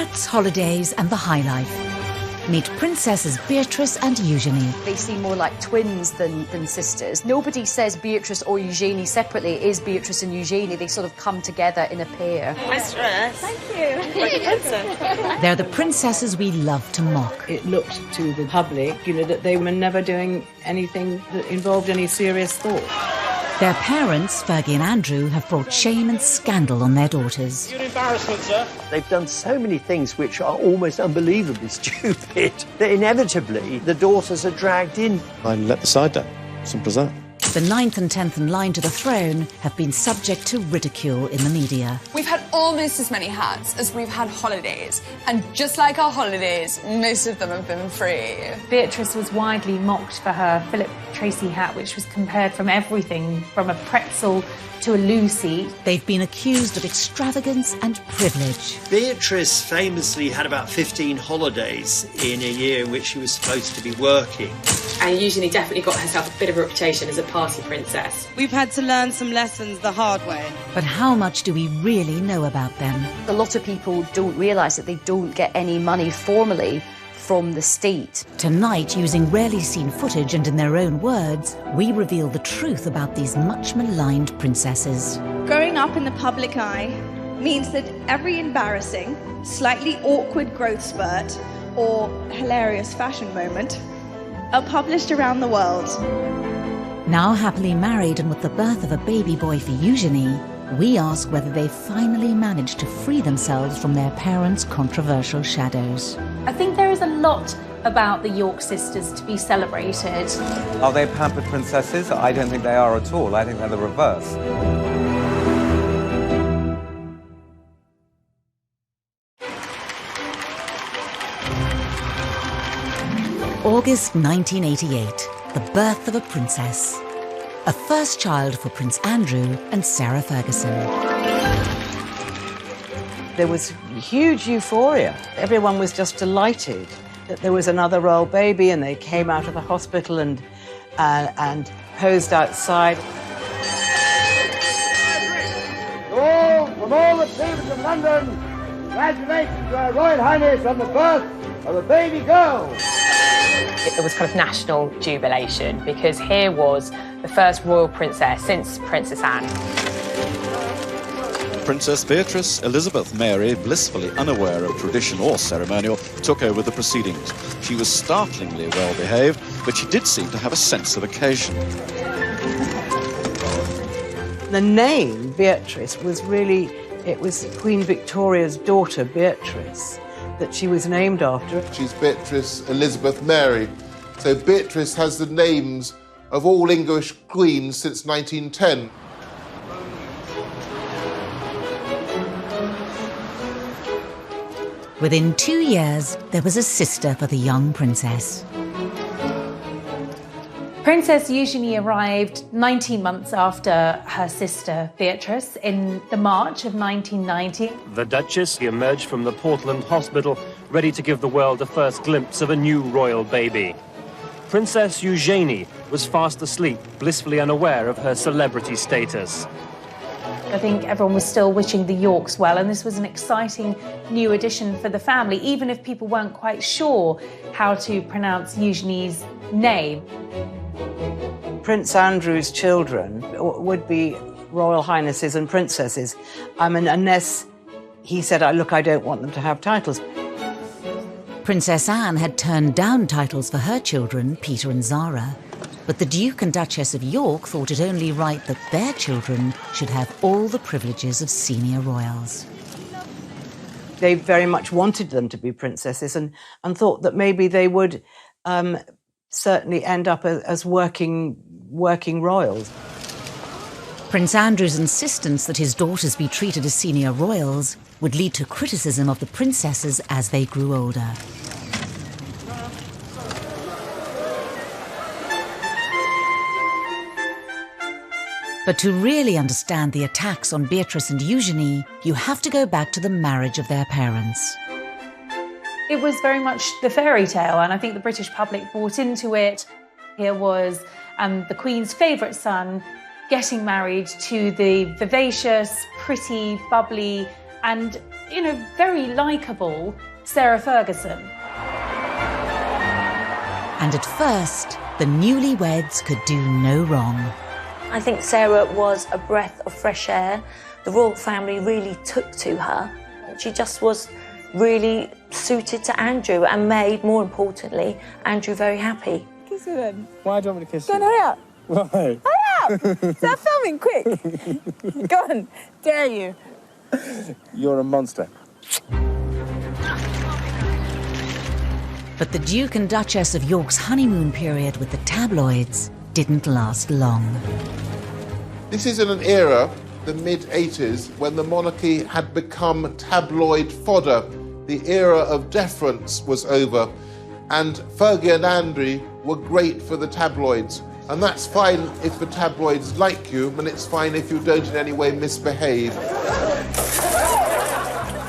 Arts, holidays and the high life. Meet Princesses Beatrice and Eugenie. They seem more like twins than sisters. Nobody says Beatrice or Eugenie separately. It is Beatrice and Eugenie. They sort of come together in a pair. Nice dress. Thank you. Like a princess. They're the princesses we love to mock. It looked to the public, that they were never doing anything that involved any serious thought. Their parents, Fergie and Andrew, have brought shame and scandal on their daughters. You're an embarrassment, sir. They've done so many things which are almost unbelievably stupid that inevitably the daughters are dragged in. I let the side down. Simple as that. The 9th and 10th in line to the throne have been subject to ridicule in the media. We've had almost as many hats as we've had holidays, and just like our holidays, most of them have been free. Beatrice was widely mocked for her Philip Tracy hat, which was compared from everything from a pretzel to a Lucy. They've been accused of extravagance and privilege. Beatrice famously had about 15 holidays in a year in which she was supposed to be working. And Eugenie definitely got herself a bit of a reputation as a party princess. We've had to learn some lessons the hard way. But how much do we really know about them? A lot of people don't realise that they don't get any money formally from the state. Tonight, using rarely seen footage and in their own words, we reveal the truth about these much maligned princesses. Growing up in the public eye means that every embarrassing, slightly awkward growth spurt or hilarious fashion moment are published around the world. Now happily married and with the birth of a baby boy for Eugenie, we ask whether they've finally managed to free themselves from their parents' controversial shadows. I think there is a lot about the York sisters to be celebrated. Are they pampered princesses? I don't think they are at all. I think they're the reverse. August 1988, the birth of a princess. A first child for Prince Andrew and Sarah Ferguson. There was huge euphoria. Everyone was just delighted that there was another royal baby, and they came out of the hospital and posed outside. From all the people of London, congratulations to Her Royal Highness on the birth of a baby girl. It was kind of national jubilation because here was the first royal princess since Princess Anne. Princess Beatrice Elizabeth Mary, blissfully unaware of tradition or ceremonial, took over the proceedings. She was startlingly well behaved, but she did seem to have a sense of occasion. The name Beatrice was really, it was Queen Victoria's daughter, Beatrice, that she was named after. She's Beatrice Elizabeth Mary. So Beatrice has the names of all English queens since 1910. Within 2 years, there was a sister for the young princess. Princess Eugenie arrived 19 months after her sister Beatrice in the March of 1990. The Duchess emerged from the Portland Hospital, ready to give the world a first glimpse of a new royal baby. Princess Eugenie was fast asleep, blissfully unaware of her celebrity status. I think everyone was still wishing the Yorks well, and this was an exciting new addition for the family, even if people weren't quite sure how to pronounce Eugenie's name. Prince Andrew's children would be royal highnesses and princesses. Unless he said, look, I don't want them to have titles. Princess Anne had turned down titles for her children, Peter and Zara. But the Duke and Duchess of York thought it only right that their children should have all the privileges of senior royals. They very much wanted them to be princesses and thought that maybe they would certainly end up as working royals. Prince Andrew's insistence that his daughters be treated as senior royals would lead to criticism of the princesses as they grew older. But to really understand the attacks on Beatrice and Eugenie, you have to go back to the marriage of their parents. It was very much the fairy tale, and I think the British public bought into it. Here was the Queen's favourite son getting married to the vivacious, pretty, bubbly, and very likeable Sarah Ferguson. And at first, the newlyweds could do no wrong. I think Sarah was a breath of fresh air. The royal family really took to her. She just was really suited to Andrew and made, more importantly, Andrew very happy. Kiss her then. Why do you want me to kiss Go on, you? hurry up. Why? Hurry up! Start filming, quick. Go on, dare you. You're a monster. But the Duke and Duchess of York's honeymoon period with the tabloids didn't last long. This is in an era, the mid-80s, when the monarchy had become tabloid fodder. The era of deference was over, and Fergie and Andrew were great for the tabloids. And that's fine if the tabloids like you, and it's fine if you don't in any way misbehave.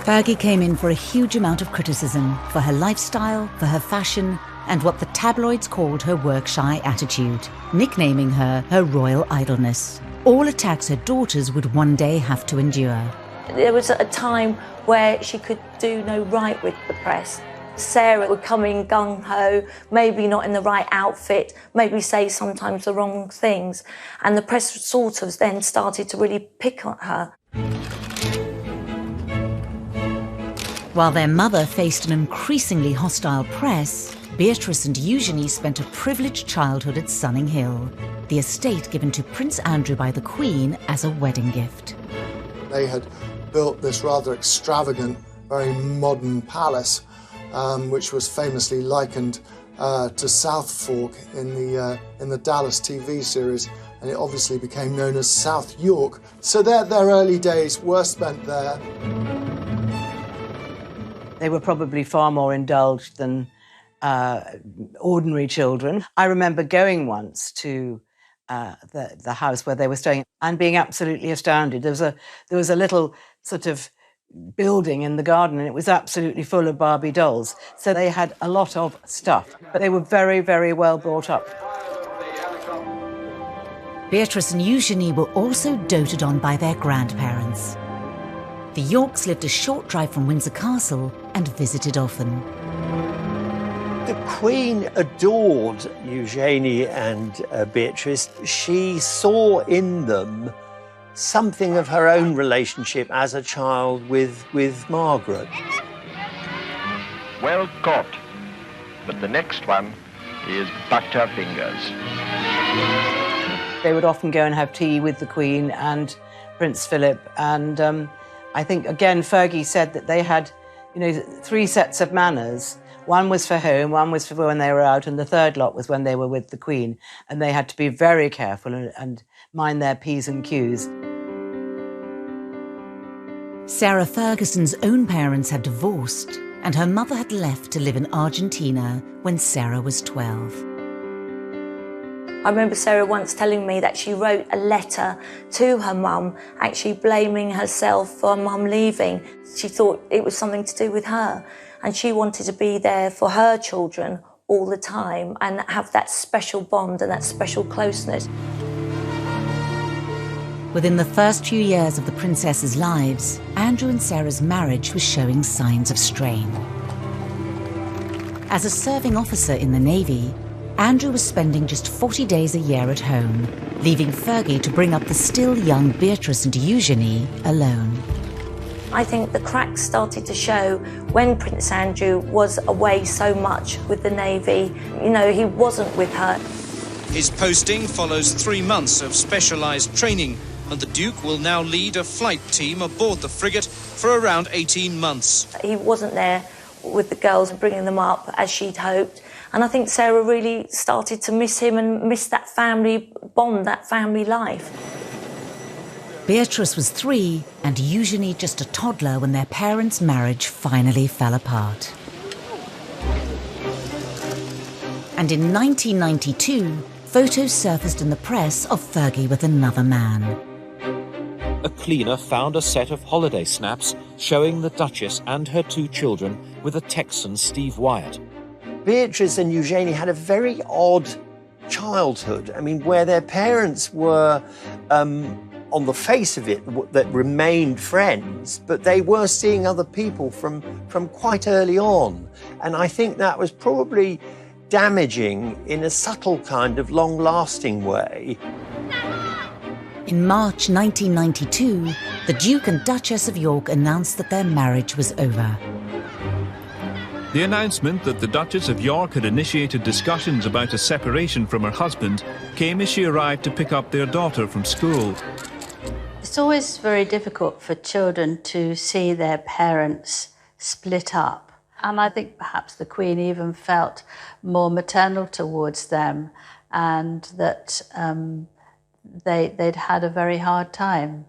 Fergie came in for a huge amount of criticism for her lifestyle, for her fashion, and what the tabloids called her work-shy attitude, nicknaming her royal idleness. All attacks her daughters would one day have to endure. There was a time where she could do no right with the press. Sarah would come in gung-ho, maybe not in the right outfit, maybe say sometimes the wrong things, and the press sort of then started to really pick on her. While their mother faced an increasingly hostile press, Beatrice and Eugenie spent a privileged childhood at Sunning Hill, the estate given to Prince Andrew by the Queen as a wedding gift. They had built this rather extravagant, very modern palace, which was famously likened to South Fork in the Dallas TV series, and it obviously became known as South York. So their early days were spent there. They were probably far more indulged than ordinary children. I remember going once to the house where they were staying and being absolutely astounded. There was a little sort of building in the garden, and it was absolutely full of Barbie dolls. So they had a lot of stuff, but they were very, very well brought up. Beatrice and Eugenie were also doted on by their grandparents. The Yorks lived a short drive from Windsor Castle and visited often. The Queen adored Eugenie and Beatrice. She saw in them something of her own relationship as a child with Margaret. Well caught, but the next one is butter fingers. They would often go and have tea with the Queen and Prince Philip, and I think, again, Fergie said that they had, 3 sets of manners. One was for home, one was for when they were out, and the third lot was when they were with the Queen. And they had to be very careful and mind their P's and Q's. Sarah Ferguson's own parents had divorced, and her mother had left to live in Argentina when Sarah was 12. I remember Sarah once telling me that she wrote a letter to her mum, actually blaming herself for mum leaving. She thought it was something to do with her, and she wanted to be there for her children all the time and have that special bond and that special closeness. Within the first few years of the princesses' lives, Andrew and Sarah's marriage was showing signs of strain. As a serving officer in the Navy, Andrew was spending just 40 days a year at home, leaving Fergie to bring up the still young Beatrice and Eugenie alone. I think the cracks started to show when Prince Andrew was away so much with the Navy. He wasn't with her. His posting follows 3 months of specialised training, and the Duke will now lead a flight team aboard the frigate for around 18 months. He wasn't there with the girls and bringing them up as she'd hoped. And I think Sarah really started to miss him and miss that family bond, that family life. Beatrice was 3 and Eugenie just a toddler when their parents' marriage finally fell apart. And in 1992, photos surfaced in the press of Fergie with another man. A cleaner found a set of holiday snaps showing the Duchess and her 2 children with a Texan Steve Wyatt. Beatrice and Eugenie had a very odd childhood. I mean, where their parents were on the face of it, that remained friends, but they were seeing other people from quite early on. And I think that was probably damaging in a subtle kind of long-lasting way. In March 1992, the Duke and Duchess of York announced that their marriage was over. The announcement that the Duchess of York had initiated discussions about a separation from her husband came as she arrived to pick up their daughter from school. It's always very difficult for children to see their parents split up. And I think perhaps the Queen even felt more maternal towards them, and that they'd had a very hard time.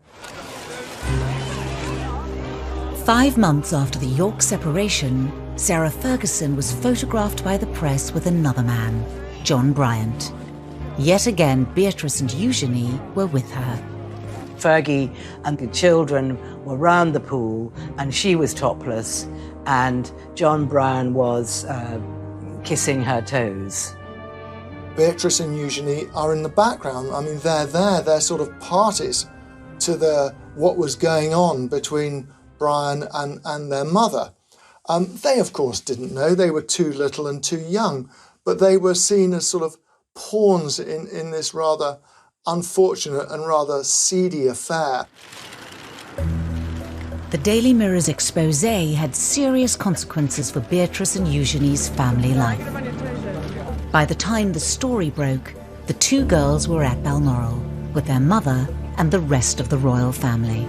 5 months after the York separation, Sarah Ferguson was photographed by the press with another man, John Bryant. Yet again, Beatrice and Eugenie were with her. Fergie and the children were round the pool, and she was topless, and John Bryant was kissing her toes. Beatrice and Eugenie are in the background. I mean, they're there, they're sort of parties to what was going on between Brian and their mother. They, of course, didn't know. They were too little and too young, but they were seen as sort of pawns in this rather unfortunate and rather seedy affair. The Daily Mirror's expose had serious consequences for Beatrice and Eugenie's family life. By the time the story broke, the two girls were at Balmoral with their mother and the rest of the royal family.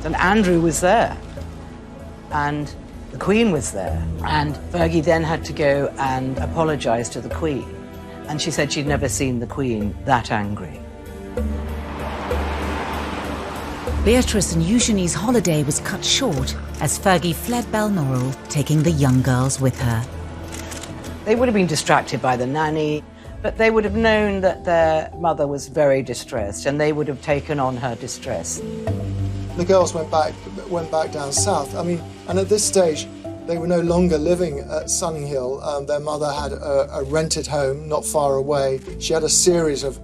And Andrew was there, and the Queen was there, and Fergie then had to go and apologise to the Queen, and she said she'd never seen the Queen that angry. Beatrice and Eugenie's holiday was cut short as Fergie fled Balmoral, taking the young girls with her. They would have been distracted by the nanny, but they would have known that their mother was very distressed, and they would have taken on her distress. The girls went back down south. I mean, and at this stage, they were no longer living at Sunninghill. Their mother had a rented home not far away. She had a series of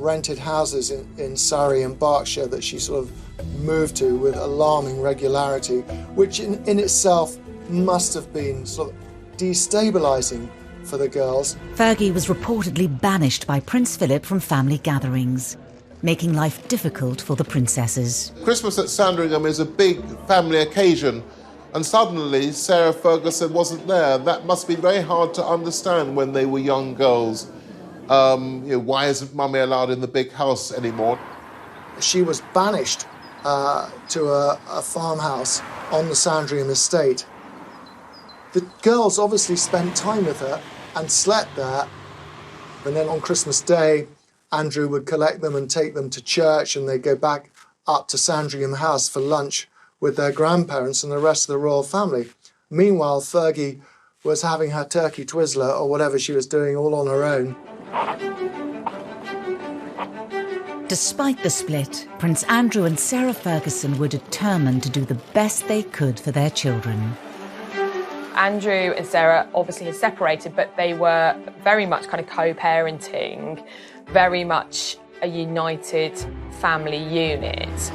rented houses in Surrey and Berkshire that she sort of moved to with alarming regularity, which in itself must have been sort of destabilising for the girls. Fergie was reportedly banished by Prince Philip from family gatherings, making life difficult for the princesses. Christmas at Sandringham is a big family occasion, and suddenly Sarah Ferguson wasn't there. That must be very hard to understand when they were young girls. Why isn't Mummy allowed in the big house anymore? She was banished to a farmhouse on the Sandringham estate. The girls obviously spent time with her and slept there, and then on Christmas Day, Andrew would collect them and take them to church, and they'd go back up to Sandringham House for lunch with their grandparents and the rest of the royal family. Meanwhile, Fergie was having her turkey Twizzler or whatever she was doing all on her own. Despite the split, Prince Andrew and Sarah Ferguson were determined to do the best they could for their children. Andrew and Sarah obviously had separated, but they were very much kind of co-parenting, very much a united family unit.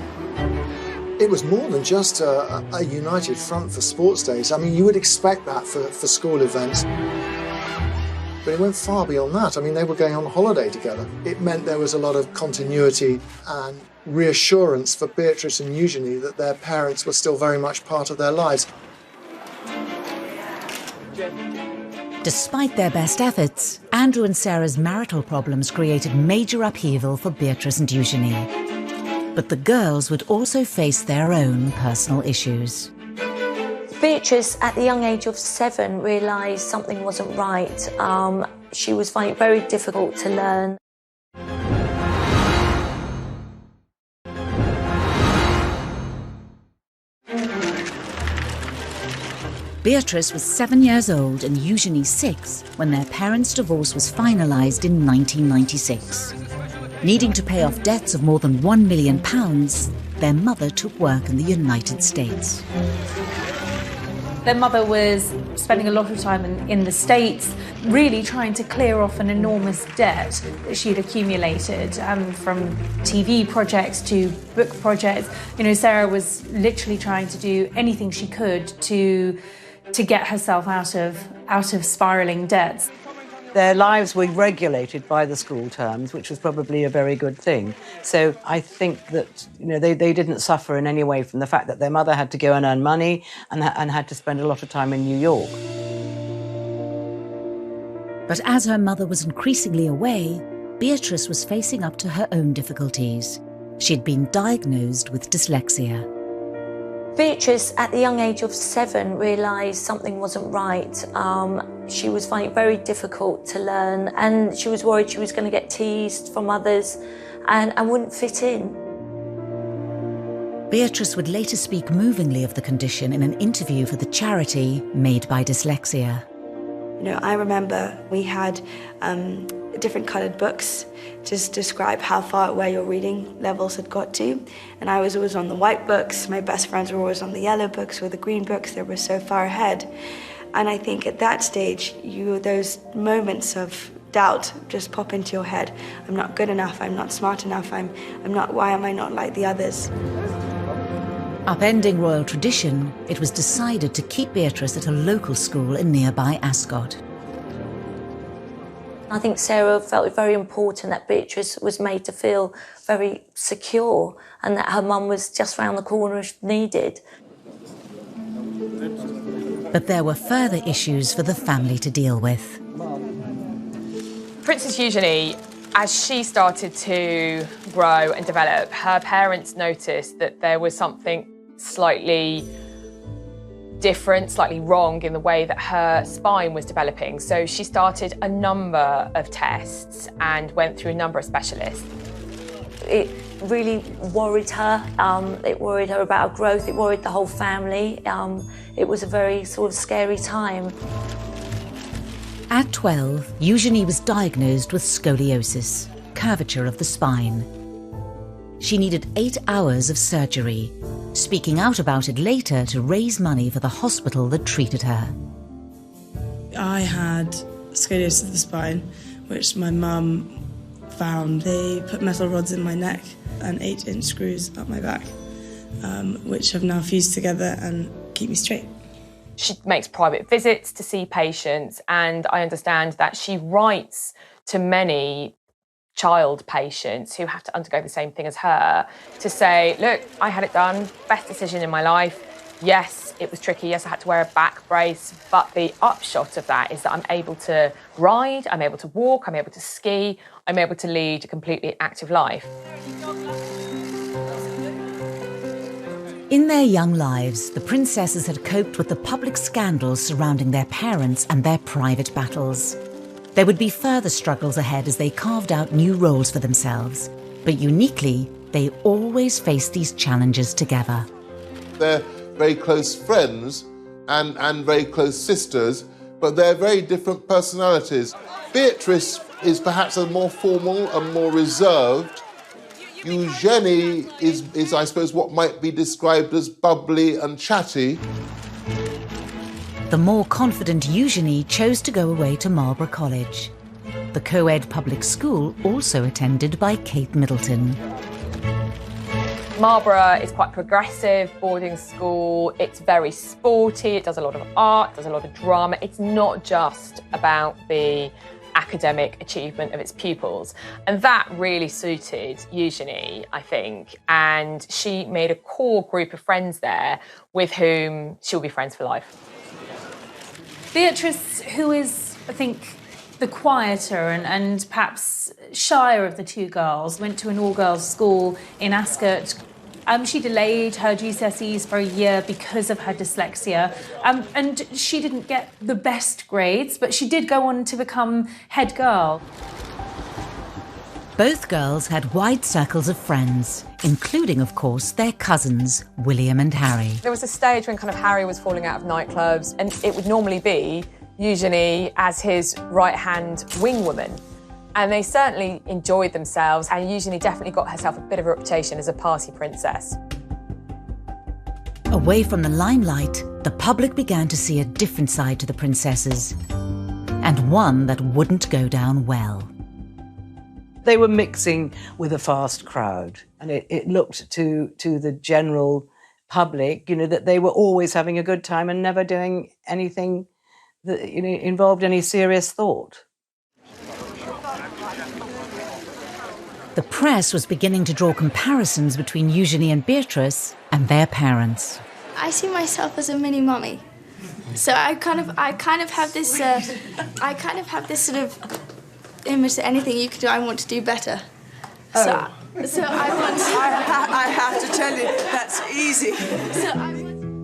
It was more than just a united front for sports days. I mean, you would expect that for school events. But it went far beyond that. I mean, they were going on holiday together. It meant there was a lot of continuity and reassurance for Beatrice and Eugenie that their parents were still very much part of their lives. Despite their best efforts, Andrew and Sarah's marital problems created major upheaval for Beatrice and Eugenie. But the girls would also face their own personal issues. Beatrice, at the young age of 7, realised something wasn't right. She was finding it very difficult to learn. Beatrice was 7 years old and Eugenie 6 when their parents' divorce was finalised in 1996. Needing to pay off debts of more than £1 million, their mother took work in the United States. Their mother was spending a lot of time in the States. really trying to clear off an enormous debt that she'd accumulated, from TV projects to book projects. You know, Sarah was literally trying to do anything she could to get herself out of spiralling debts. Their lives were regulated by the school terms, which was probably a very good thing. So I think that, you know, they didn't suffer in any way from the fact that their mother had to go and earn money and had to spend a lot of time in New York. But as her mother was increasingly away, Beatrice was facing up to her own difficulties. She'd been diagnosed with dyslexia. Beatrice, at the young age of 7, realised something wasn't right. She was finding it very difficult to learn, and she was worried she was going to get teased from others and wouldn't fit in. Beatrice would later speak movingly of the condition in an interview for the charity Made by Dyslexia. You know, I remember we had different coloured books to describe how far, where your reading levels had got to. And I was always on the white books. My best friends were always on the yellow books or the green books. They were so far ahead. And I think at that stage, those moments of doubt just pop into your head. I'm not good enough. I'm not smart enough. I'm not. Why am I not like the others? Upending royal tradition, it was decided to keep Beatrice at a local school in nearby Ascot. I think Sarah felt it very important that Beatrice was made to feel very secure and that her mum was just round the corner if needed. But there were further issues for the family to deal with. Princess Eugenie, as she started to grow and develop, her parents noticed that there was something slightly different, slightly wrong in the way that her spine was developing. So she started a number of tests and went through a number of specialists. It really worried her. It worried her about her growth. It worried the whole family. It was a very sort of scary time. At 12, Eugenie was diagnosed with scoliosis, curvature of the spine. She needed 8 hours of surgery, speaking out about it later to raise money for the hospital that treated her. I had scoliosis of the spine, which my mum found. They put metal rods in my neck and 8-inch screws up my back, which have now fused together and keep me straight. She makes private visits to see patients, and I understand that she writes to many child patients who have to undergo the same thing as her to say, look, I had it done, best decision in my life. Yes, it was tricky. Yes, I had to wear a back brace, but the upshot of that is that I'm able to ride, I'm able to walk, I'm able to ski, I'm able to lead a completely active life. In their young lives, the princesses had coped with the public scandals surrounding their parents and their private battles. There would be further struggles ahead as they carved out new roles for themselves. But uniquely, they always faced these challenges together. They're very close friends and very close sisters, but they're very different personalities. Beatrice is perhaps a more formal and more reserved. Eugenie is, I suppose, what might be described as bubbly and chatty. The more confident Eugenie chose to go away to Marlborough College, the co-ed public school also attended by Kate Middleton. Marlborough is quite progressive boarding school. It's very sporty. It does a lot of art, does a lot of drama. It's not just about the academic achievement of its pupils. And that really suited Eugenie, I think. And she made a core group of friends there with whom she'll be friends for life. Beatrice, who is, I think, the quieter and perhaps shyer of the two girls, went to an all-girls school in Ascot. She delayed her GCSEs for a year because of her dyslexia, and she didn't get the best grades, but she did go on to become head girl. Both girls had wide circles of friends, including, of course, their cousins, William and Harry. There was a stage when kind of Harry was falling out of nightclubs, and it would normally be Eugenie as his right-hand wing woman. And they certainly enjoyed themselves, and Eugenie definitely got herself a bit of a reputation as a party princess. Away from the limelight, the public began to see a different side to the princesses. and one that wouldn't go down well. They were mixing with a fast crowd, and it looked to the general public, that they were always having a good time and never doing anything that involved any serious thought. The press was beginning to draw comparisons between Eugenie and Beatrice and their parents. I see myself as a mini mummy, so I kind of have this sort of image that anything you could do, I want to do better. So I have to tell you, that's easy.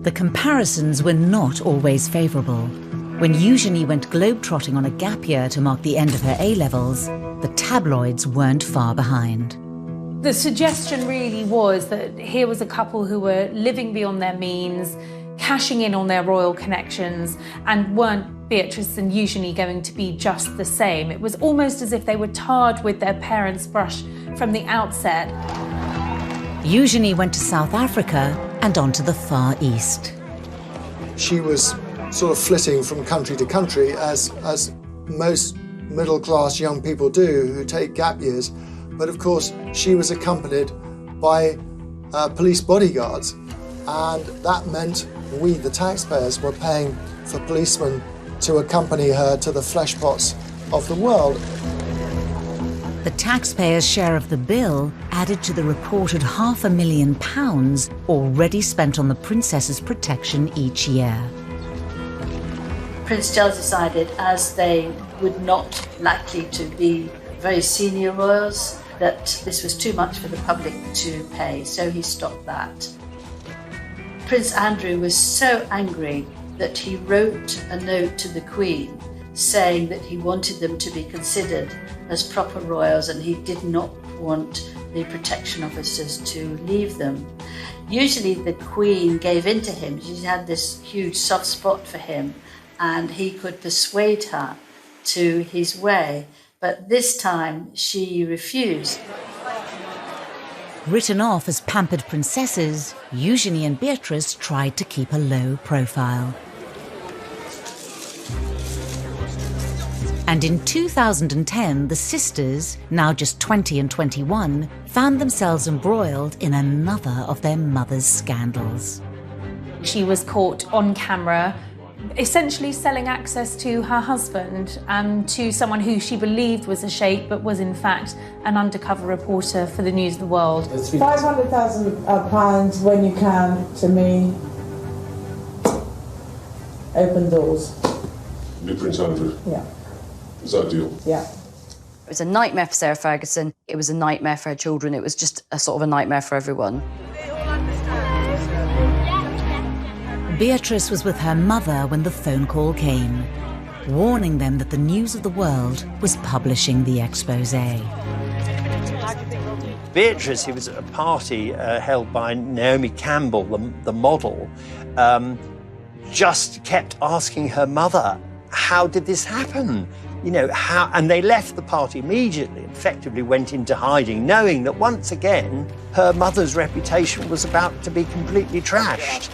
The comparisons were not always favourable. When Eugenie went globetrotting on a gap year to mark the end of her A-levels, the tabloids weren't far behind. The suggestion really was that here was a couple who were living beyond their means, cashing in on their royal connections, and weren't Beatrice and Eugenie going to be just the same. It was almost as if they were tarred with their parents' brush from the outset. Eugenie went to South Africa and on to the Far East. She was sort of flitting from country to country, as most middle-class young people do who take gap years. But of course, she was accompanied by police bodyguards, and that meant we, the taxpayers, were paying for policemen to accompany her to the fleshpots of the world. The taxpayers' share of the bill added to the reported £500,000 already spent on the princess's protection each year. Prince Charles decided, as they would not likely to be very senior royals, that this was too much for the public to pay, so he stopped that. Prince Andrew was so angry that he wrote a note to the Queen saying that he wanted them to be considered as proper royals and he did not want the protection officers to leave them. Usually the Queen gave in to him. She had this huge soft spot for him and he could persuade her to his way, but this time she refused. Written off as pampered princesses, Eugenie and Beatrice tried to keep a low profile. And in 2010, the sisters, now just 20 and 21, found themselves embroiled in another of their mother's scandals. She was caught on camera, essentially selling access to her husband, to someone who she believed was a sheikh, but was in fact an undercover reporter for the News of the World. £500,000 when you can, to me, open doors. With Prince Andrew? Yeah. Is that a deal? Yeah. It was a nightmare for Sarah Ferguson. It was a nightmare for her children. It was just a sort of a nightmare for everyone. Beatrice was with her mother when the phone call came, warning them that the News of the World was publishing the exposé. Beatrice, who was at a party held by Naomi Campbell, the model, just kept asking her mother, how did this happen? How? And they left the party immediately, effectively went into hiding, knowing that once again, her mother's reputation was about to be completely trashed.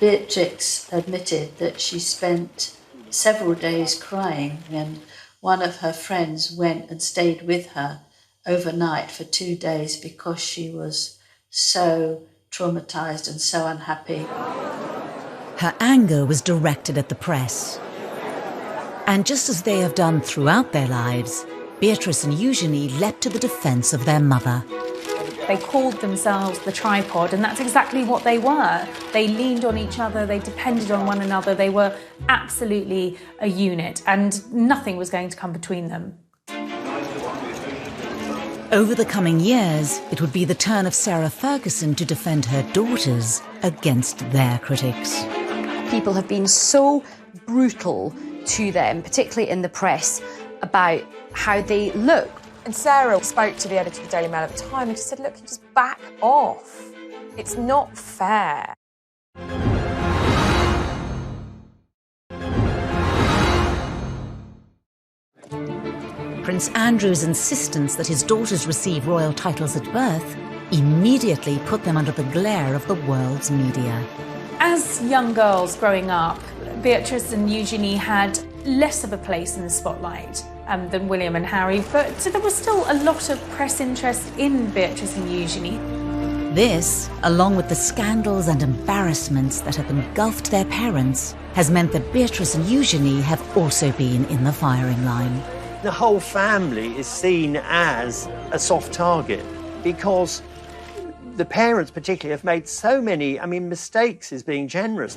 Beatrix admitted that she spent several days crying, and one of her friends went and stayed with her overnight for 2 days because she was so traumatized and so unhappy. Her anger was directed at the press. And just as they have done throughout their lives, Beatrice and Eugenie leapt to the defence of their mother. They called themselves the tripod, and that's exactly what they were. They leaned on each other, they depended on one another, they were absolutely a unit, and nothing was going to come between them. Over the coming years, it would be the turn of Sarah Ferguson to defend her daughters against their critics. People have been so brutal to them, particularly in the press, about how they look. And Sarah spoke to the editor of the Daily Mail at the time and just said, look, you just back off. It's not fair. Prince Andrew's insistence that his daughters receive royal titles at birth immediately put them under the glare of the world's media. As young girls growing up, Beatrice and Eugenie had less of a place in the spotlight than William and Harry, but there was still a lot of press interest in Beatrice and Eugenie. This, along with the scandals and embarrassments that have engulfed their parents, has meant that Beatrice and Eugenie have also been in the firing line. The whole family is seen as a soft target because the parents particularly have made so many, mistakes is being generous,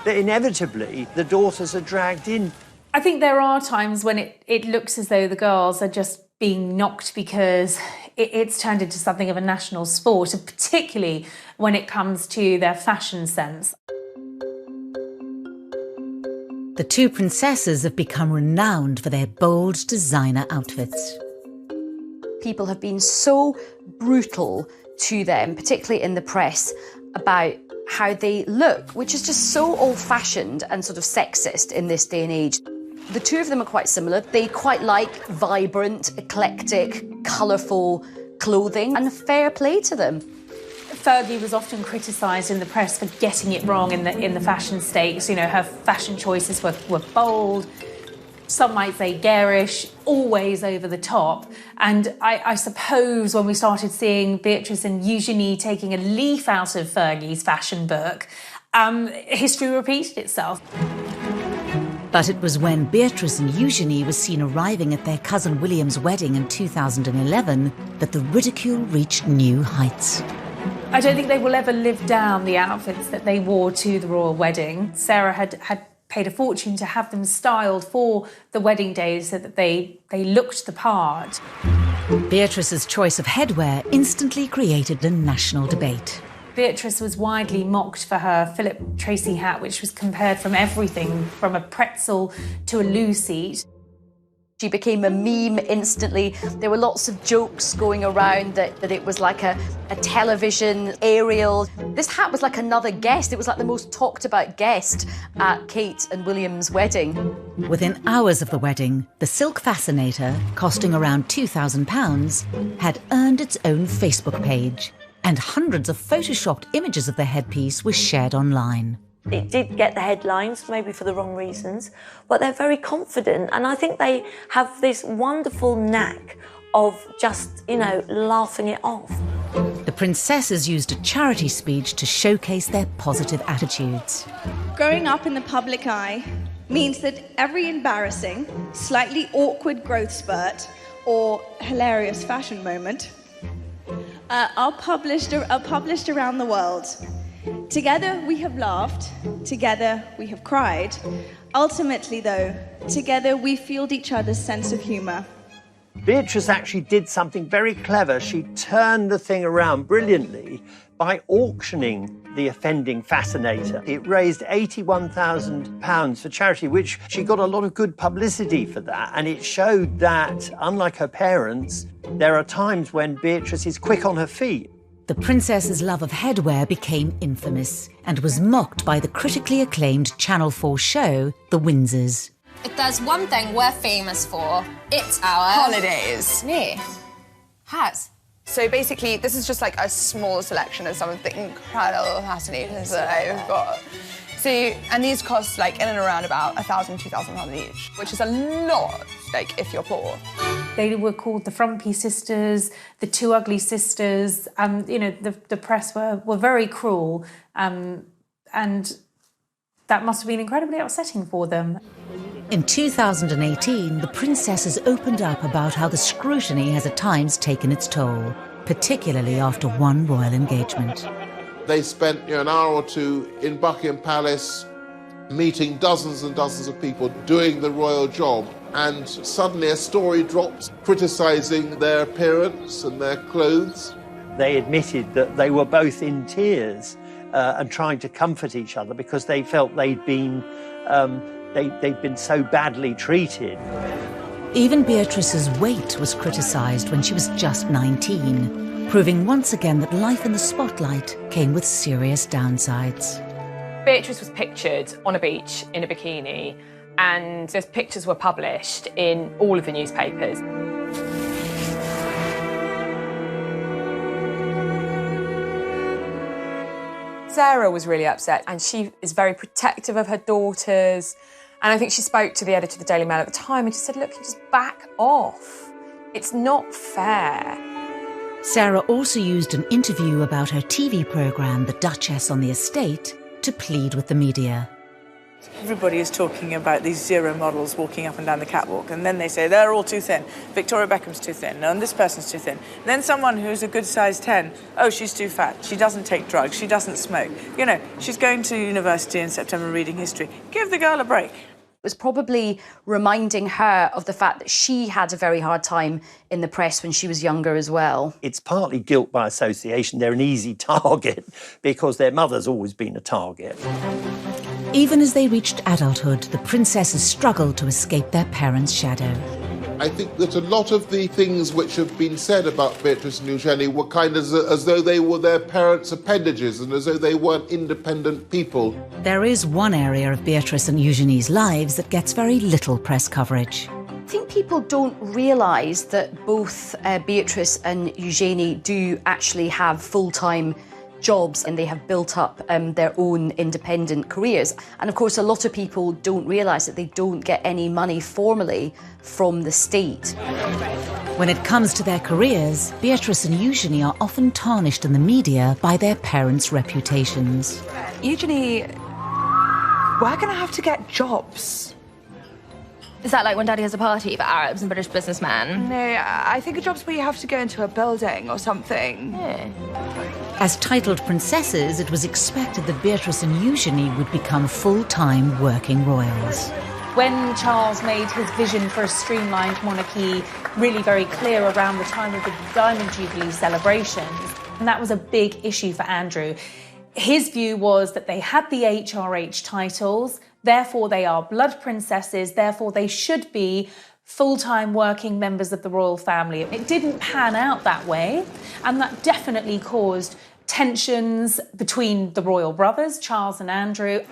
that inevitably the daughters are dragged in. I think there are times when it looks as though the girls are just being knocked because it's turned into something of a national sport, and particularly when it comes to their fashion sense. The two princesses have become renowned for their bold designer outfits. People have been so brutal to them, particularly in the press, about how they look, which is just so old-fashioned and sort of sexist in this day and age. The two of them are quite similar. They quite like vibrant, eclectic, colourful clothing, and fair play to them. Fergie was often criticised in the press for getting it wrong in the fashion stakes. You know, her fashion choices were bold, some might say garish, always over the top. And I suppose when we started seeing Beatrice and Eugenie taking a leaf out of Fergie's fashion book, history repeated itself. But it was when Beatrice and Eugenie were seen arriving at their cousin William's wedding in 2011 that the ridicule reached new heights. I don't think they will ever live down the outfits that they wore to the royal wedding. Sarah had paid a fortune to have them styled for the wedding day so that they looked the part. Beatrice's choice of headwear instantly created a national debate. Beatrice was widely mocked for her Philip Tracy hat, which was compared from everything from a pretzel to a loo seat. She became a meme instantly. There were lots of jokes going around that it was like a television aerial. This hat was like another guest. It was like the most talked about guest at Kate and William's wedding. Within hours of the wedding, the Silk Fascinator, costing around £2,000, had earned its own Facebook page, and hundreds of photoshopped images of the headpiece were shared online. It did get the headlines, maybe for the wrong reasons, but they're very confident, and I think they have this wonderful knack of just, laughing it off. The princesses used a charity speech to showcase their positive attitudes. Growing up in the public eye means that every embarrassing, slightly awkward growth spurt or hilarious fashion moment are published around the world. Together we have laughed, together we have cried. Ultimately, though, together we fueled each other's sense of humour. Beatrice actually did something very clever. She turned the thing around brilliantly by auctioning the offending fascinator. It raised £81,000 for charity, which she got a lot of good publicity for that. And it showed that, unlike her parents, there are times when Beatrice is quick on her feet. The princess's love of headwear became infamous and was mocked by the critically acclaimed Channel 4 show, The Windsors. If there's one thing we're famous for, it's our... holidays. Yeah. Hats. So basically, this is just like a small selection of some of the incredible fascinators that I've got. So, and these cost like in and around about £1,000, £2,000 each, which is a lot, like if you're poor. They were called the Frumpy Sisters, the Two Ugly Sisters. The press were very cruel, and that must have been incredibly upsetting for them. In 2018, the princesses opened up about how the scrutiny has at times taken its toll, particularly after one royal engagement. They spent an hour or two in Buckingham Palace meeting dozens and dozens of people doing the royal job, and suddenly a story drops criticising their appearance and their clothes. They admitted that they were both in tears and trying to comfort each other because they felt they'd been so badly treated. Even Beatrice's weight was criticised when she was just 19, proving once again that life in the spotlight came with serious downsides. Beatrice was pictured on a beach in a bikini, and those pictures were published in all of the newspapers. Sarah was really upset, and she is very protective of her daughters, And I think she spoke to the editor of the Daily Mail at the time and she said, look, you just back off. It's not fair. Sarah also used an interview about her TV programme, The Duchess on the Estate, to plead with the media. Everybody is talking about these zero models walking up and down the catwalk, and then they say they're all too thin. Victoria Beckham's too thin, and this person's too thin. And then someone who's a good size 10, oh, she's too fat, she doesn't take drugs, she doesn't smoke. You know, she's going to university in September reading history. Give the girl a break. It was probably reminding her of the fact that she had a very hard time in the press when she was younger as well. It's partly guilt by association. They're an easy target because their mother's always been a target. Even as they reached adulthood, the princesses struggled to escape their parents' shadow. I think that a lot of the things which have been said about Beatrice and Eugenie were kind of as though they were their parents' appendages and as though they weren't independent people. There is one area of Beatrice and Eugenie's lives that gets very little press coverage. I think people don't realise that both Beatrice and Eugenie do actually have full-time jobs and they have built up their own independent careers. And of course, a lot of people don't realise that they don't get any money formally from the state. When it comes to their careers, Beatrice and Eugenie are often tarnished in the media by their parents' reputations. Eugenie, we're going to have to get jobs. Is that like when Daddy has a party for Arabs and British businessmen? No, I think a job's where you have to go into a building or something. Yeah. As titled princesses, it was expected that Beatrice and Eugenie would become full-time working royals. When Charles made his vision for a streamlined monarchy really very clear around the time of the Diamond Jubilee celebrations, and that was a big issue for Andrew. His view was that they had the HRH titles, therefore they are blood princesses, therefore they should be full-time working members of the royal family. It didn't pan out that way, and that definitely caused tensions between the royal brothers, Charles and Andrew.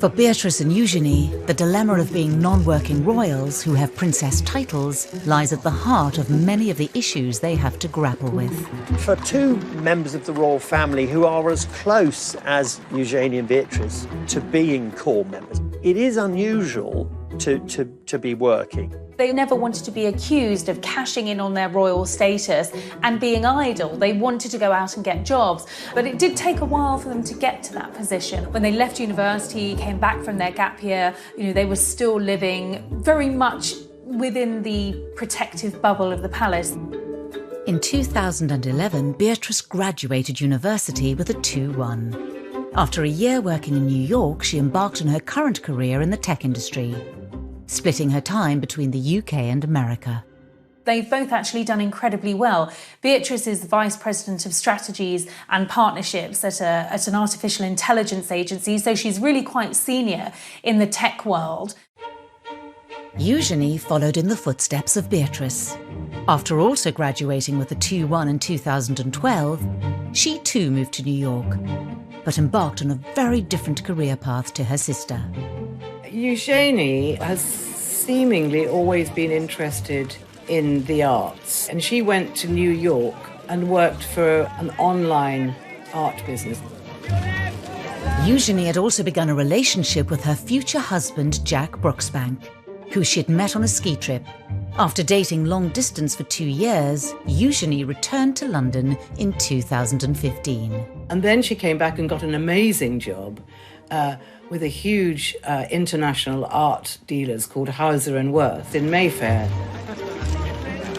For Beatrice and Eugenie, the dilemma of being non-working royals who have princess titles lies at the heart of many of the issues they have to grapple with. For two members of the royal family who are as close as Eugenie and Beatrice to being core members, it is unusual to be working. They never wanted to be accused of cashing in on their royal status and being idle. They wanted to go out and get jobs. But it did take a while for them to get to that position. When they left university, came back from their gap year, they were still living very much within the protective bubble of the palace. In 2011, Beatrice graduated university with a 2-1. After a year working in New York, she embarked on her current career in the tech industry, splitting her time between the UK and America. They've both actually done incredibly well. Beatrice is the Vice President of Strategies and Partnerships at an artificial intelligence agency, so she's really quite senior in the tech world. Eugenie followed in the footsteps of Beatrice. After also graduating with a 2-1 in 2012, she too moved to New York, but embarked on a very different career path to her sister. Eugenie has seemingly always been interested in the arts, and she went to New York and worked for an online art business. Eugenie had also begun a relationship with her future husband, Jack Brooksbank, who she had met on a ski trip. After dating long distance for 2 years, Eugenie returned to London in 2015. And then she came back and got an amazing job with a huge international art dealers called Hauser & Wirth in Mayfair.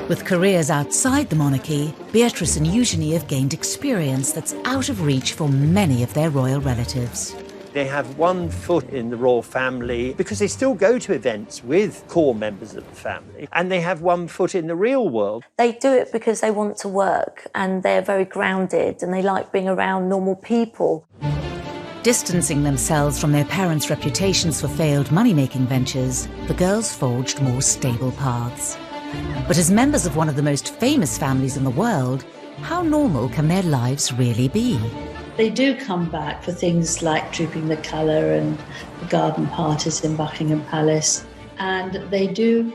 With careers outside the monarchy, Beatrice and Eugenie have gained experience that's out of reach for many of their royal relatives. They have one foot in the royal family because they still go to events with core members of the family, and they have one foot in the real world. They do it because they want to work and they're very grounded and they like being around normal people. Distancing themselves from their parents' reputations for failed money-making ventures, the girls forged more stable paths. But as members of one of the most famous families in the world, how normal can their lives really be? They do come back for things like Trooping the Colour and the garden parties in Buckingham Palace. And they do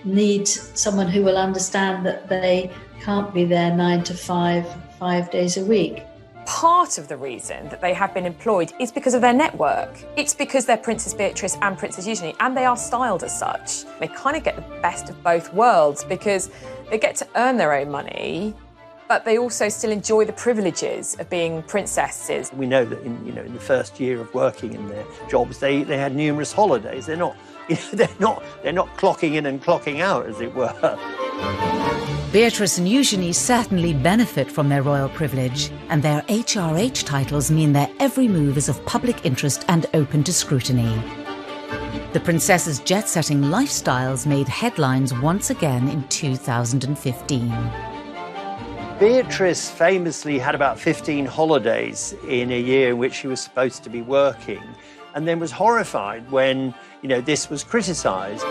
need someone who will understand that they can't be there 9 to 5, 5 days a week. part of the reason that they have been employed is because of their network. It's because they're Princess Beatrice and Princess Eugenie, and they are styled as such. They kind of get the best of both worlds because they get to earn their own money, but they also still enjoy the privileges of being princesses. We know that in the first year of working in their jobs, they had numerous holidays. They're not clocking in and clocking out, as it were. Beatrice and Eugenie certainly benefit from their royal privilege, and their HRH titles mean their every move is of public interest and open to scrutiny. The princesses' jet-setting lifestyles made headlines once again in 2015. Beatrice famously had about 15 holidays in a year in which she was supposed to be working, and then was horrified when, this was criticised.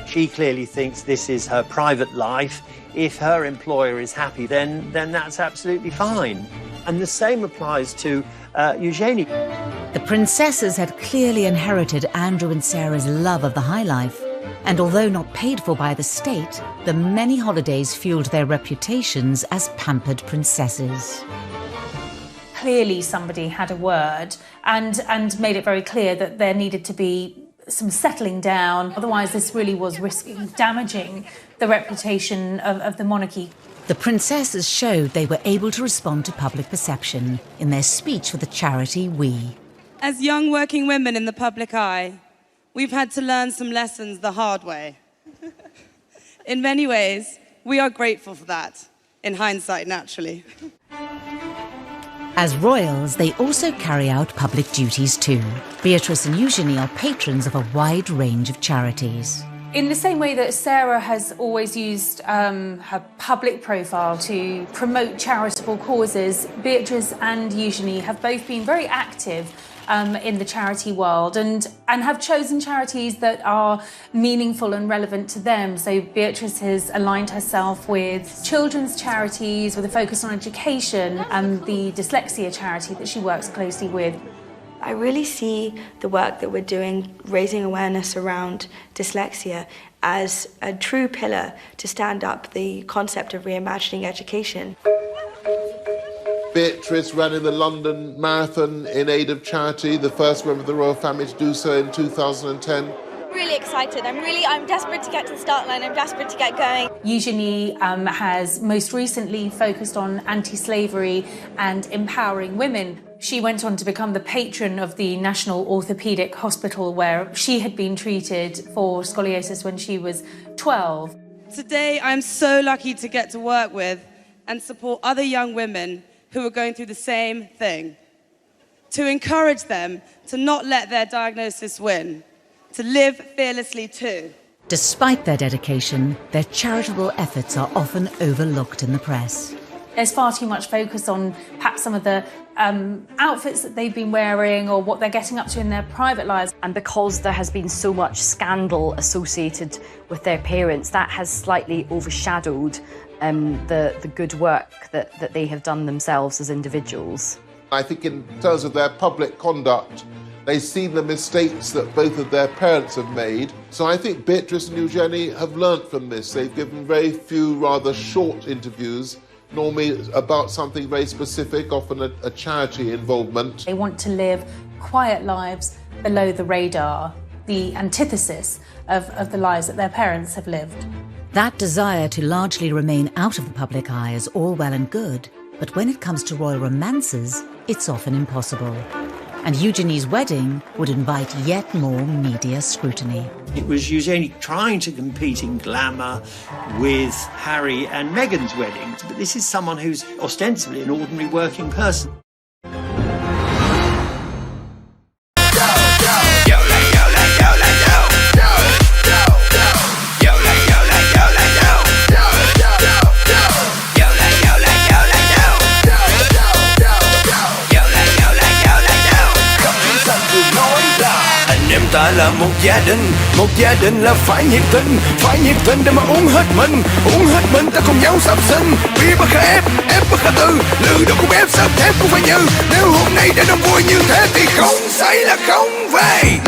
She clearly thinks this is her private life. If her employer is happy, then that's absolutely fine. And the same applies to Eugenie. The princesses had clearly inherited Andrew and Sarah's love of the high life, and although not paid for by the state, the many holidays fueled their reputations as pampered princesses. Clearly somebody had a word and made it very clear that there needed to be some settling down. Otherwise, this really was risking damaging the reputation of the monarchy. The princesses showed they were able to respond to public perception in their speech for the charity We. As young working women in the public eye, we've had to learn some lessons the hard way. In many ways, we are grateful for that, in hindsight, naturally. As royals, they also carry out public duties too. Beatrice and Eugenie are patrons of a wide range of charities. In the same way that Sarah has always used her public profile to promote charitable causes, Beatrice and Eugenie have both been very active in the charity world and have chosen charities that are meaningful and relevant to them. So Beatrice has aligned herself with children's charities with a focus on education and the dyslexia charity that she works closely with. I really see the work that we're doing, raising awareness around dyslexia, as a true pillar to stand up the concept of reimagining education. Beatrice ran in the London Marathon in aid of charity, the first member of the royal family to do so in 2010. Really excited. I'm desperate to get to the start line. I'm desperate to get going. Eugenie has most recently focused on anti-slavery and empowering women. She went on to become the patron of the National Orthopaedic Hospital, where she had been treated for scoliosis when she was 12. Today, I'm so lucky to get to work with and support other young women who are going through the same thing, to encourage them to not let their diagnosis win, to live fearlessly too. Despite their dedication, their charitable efforts are often overlooked in the press. There's far too much focus on perhaps some of the outfits that they've been wearing or what they're getting up to in their private lives. And because there has been so much scandal associated with their parents, that has slightly overshadowed the good work that they have done themselves as individuals. I think in terms of their public conduct, they've seen the mistakes that both of their parents have made. So I think Beatrice and Eugenie have learnt from this. They've given very few rather short interviews, normally about something very specific, often a charity involvement. They want to live quiet lives below the radar, the antithesis of the lives that their parents have lived. That desire to largely remain out of the public eye is all well and good, but when it comes to royal romances, it's often impossible. And Eugenie's wedding would invite yet more media scrutiny. It was Eugenie trying to compete in glamour with Harry and Meghan's weddings, but this is someone who's ostensibly an ordinary working person. Ta là một gia đình là phải nhiệt tình để mà uống hết mình ta cùng nhau sắp sinh, bia bất khả ép bất khả tư, lư đâu cũng ép sắp thép cũng phải như, nếu hôm nay đã đông vui như thế thì không say là không về.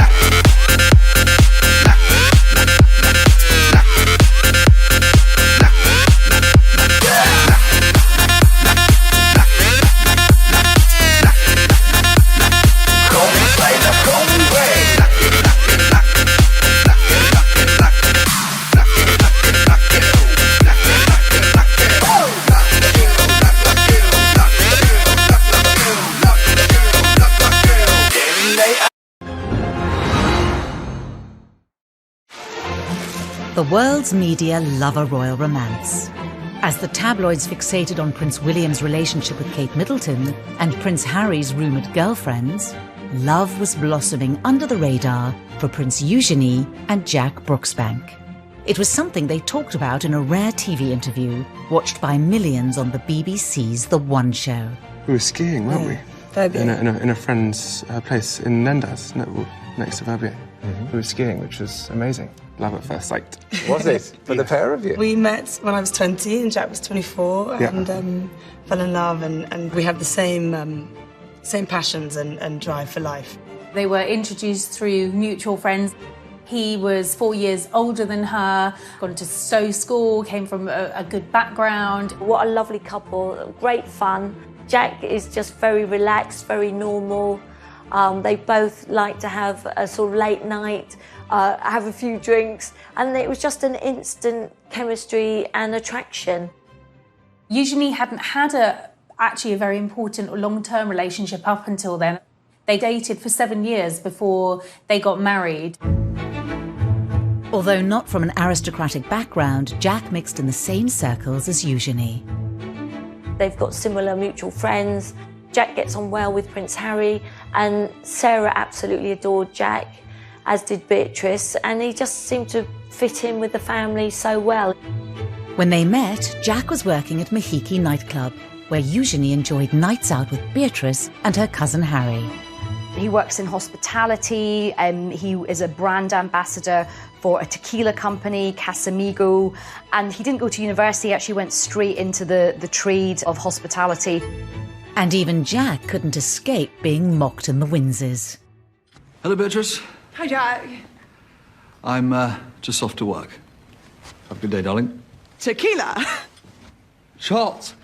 The world's media love a royal romance. As the tabloids fixated on Prince William's relationship with Kate Middleton and Prince Harry's rumoured girlfriends, love was blossoming under the radar for Prince Eugenie and Jack Brooksbank. It was something they talked about in a rare TV interview watched by millions on the BBC's The One Show. We were skiing, weren't we? In a friend's place in Nendas, next to Verbier. We were skiing, which was amazing. Love at first sight. Was it? For the pair of you? We met when I was 20 and Jack was 24 and fell in love and we had the same passions and drive for life. They were introduced through mutual friends. He was 4 years older than her, gone to Stowe School, came from a good background. What a lovely couple, great fun. Jack is just very relaxed, very normal. They both like to have a sort of late night, have a few drinks, and it was just an instant chemistry and attraction. Eugenie hadn't had actually a very important or long-term relationship up until then. They dated for 7 years before they got married. Although not from an aristocratic background, Jack mixed in the same circles as Eugenie. They've got similar mutual friends. Jack gets on well with Prince Harry, and Sarah absolutely adored Jack, as did Beatrice, and he just seemed to fit in with the family so well. When they met, Jack was working at Mahiki nightclub, where Eugenie enjoyed nights out with Beatrice and her cousin Harry. He works in hospitality, he is a brand ambassador for a tequila company, Casamigo, and he didn't go to university, he actually went straight into the trade of hospitality. And even Jack couldn't escape being mocked in the Windses. Hello, Beatrice. Hi, Jack. I'm just off to work. Have a good day, darling. Tequila. Shots.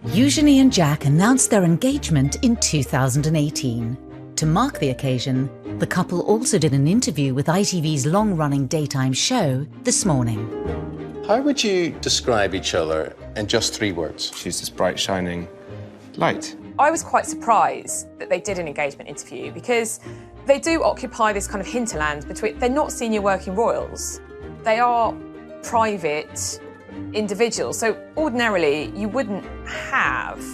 Eugenie and Jack announced their engagement in 2018. To mark the occasion, the couple also did an interview with ITV's long-running daytime show, This Morning. How would you describe each other in just 3 words? She's this bright, shining light. I was quite surprised that they did an engagement interview because they do occupy this kind of hinterland between, they're not senior working royals. They are private individuals. So ordinarily you wouldn't have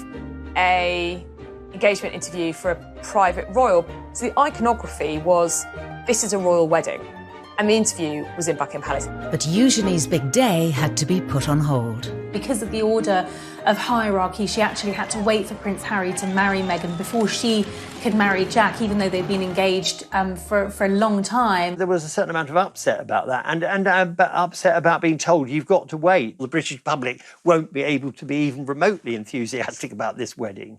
a engagement interview for a private royal. So the iconography was, this is a royal wedding. And the interview was in Buckingham Palace. But Eugenie's big day had to be put on hold. Because of the order of hierarchy, she actually had to wait for Prince Harry to marry Meghan before she could marry Jack, even though they'd been engaged for a long time. There was a certain amount of upset about that and upset about being told you've got to wait. The British public won't be able to be even remotely enthusiastic about this wedding.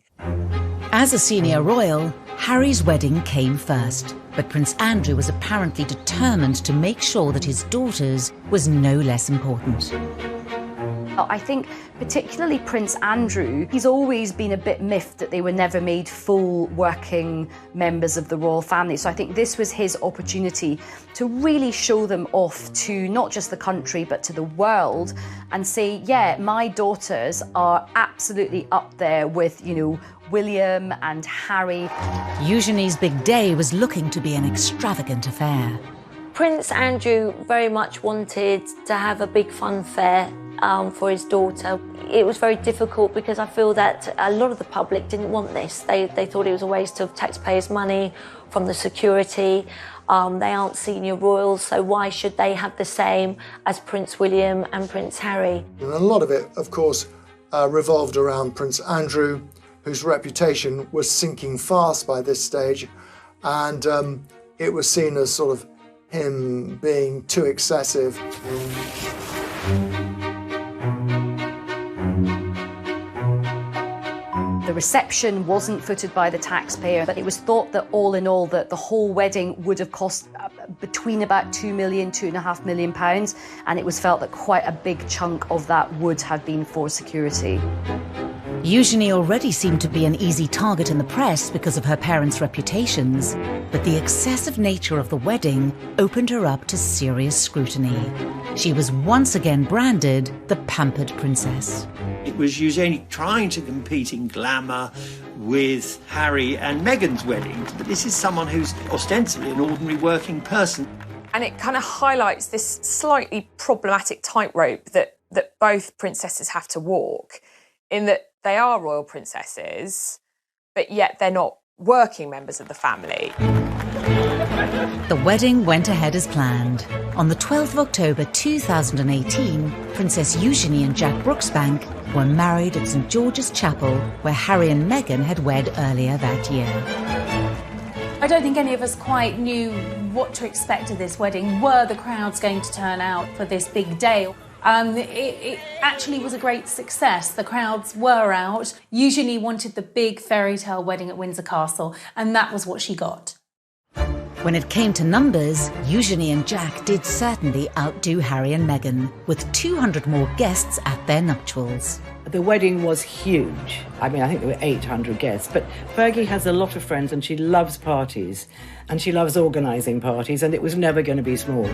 As a senior royal, Harry's wedding came first, but Prince Andrew was apparently determined to make sure that his daughter's was no less important. I think particularly Prince Andrew, he's always been a bit miffed that they were never made full working members of the royal family. So I think this was his opportunity to really show them off to not just the country, but to the world and say, yeah, my daughters are absolutely up there with, you know, William and Harry. Eugenie's big day was looking to be an extravagant affair. Prince Andrew very much wanted to have a big fun fair for his daughter. It was very difficult because I feel that a lot of the public didn't want this. They thought it was a waste of taxpayers' money from the security. They aren't senior royals, so why should they have the same as Prince William and Prince Harry? And a lot of it, of course, revolved around Prince Andrew, whose reputation was sinking fast by this stage, and it was seen as sort of him being too excessive. The reception wasn't footed by the taxpayer, but it was thought that all in all that the whole wedding would have cost between about £2 million, £2.5 million, and it was felt that quite a big chunk of that would have been for security. Eugenie already seemed to be an easy target in the press because of her parents' reputations, but the excessive nature of the wedding opened her up to serious scrutiny. She was once again branded the pampered princess. It was Eugenie trying to compete in glamour with Harry and Meghan's wedding. But this is someone who's ostensibly an ordinary working person. And it kind of highlights this slightly problematic tightrope that both princesses have to walk, in that they are royal princesses, but yet they're not working members of the family. The wedding went ahead as planned. On the 12th of October 2018, Princess Eugenie and Jack Brooksbank were married at St George's Chapel, where Harry and Meghan had wed earlier that year. I don't think any of us quite knew what to expect of this wedding. Were the crowds going to turn out for this big day? It actually was a great success. The crowds were out. Eugenie wanted the big fairy tale wedding at Windsor Castle, and that was what she got. When it came to numbers, Eugenie and Jack did certainly outdo Harry and Meghan, with 200 more guests at their nuptials. The wedding was huge. I mean, I think there were 800 guests, but Fergie has a lot of friends and she loves parties and she loves organising parties, and it was never going to be small.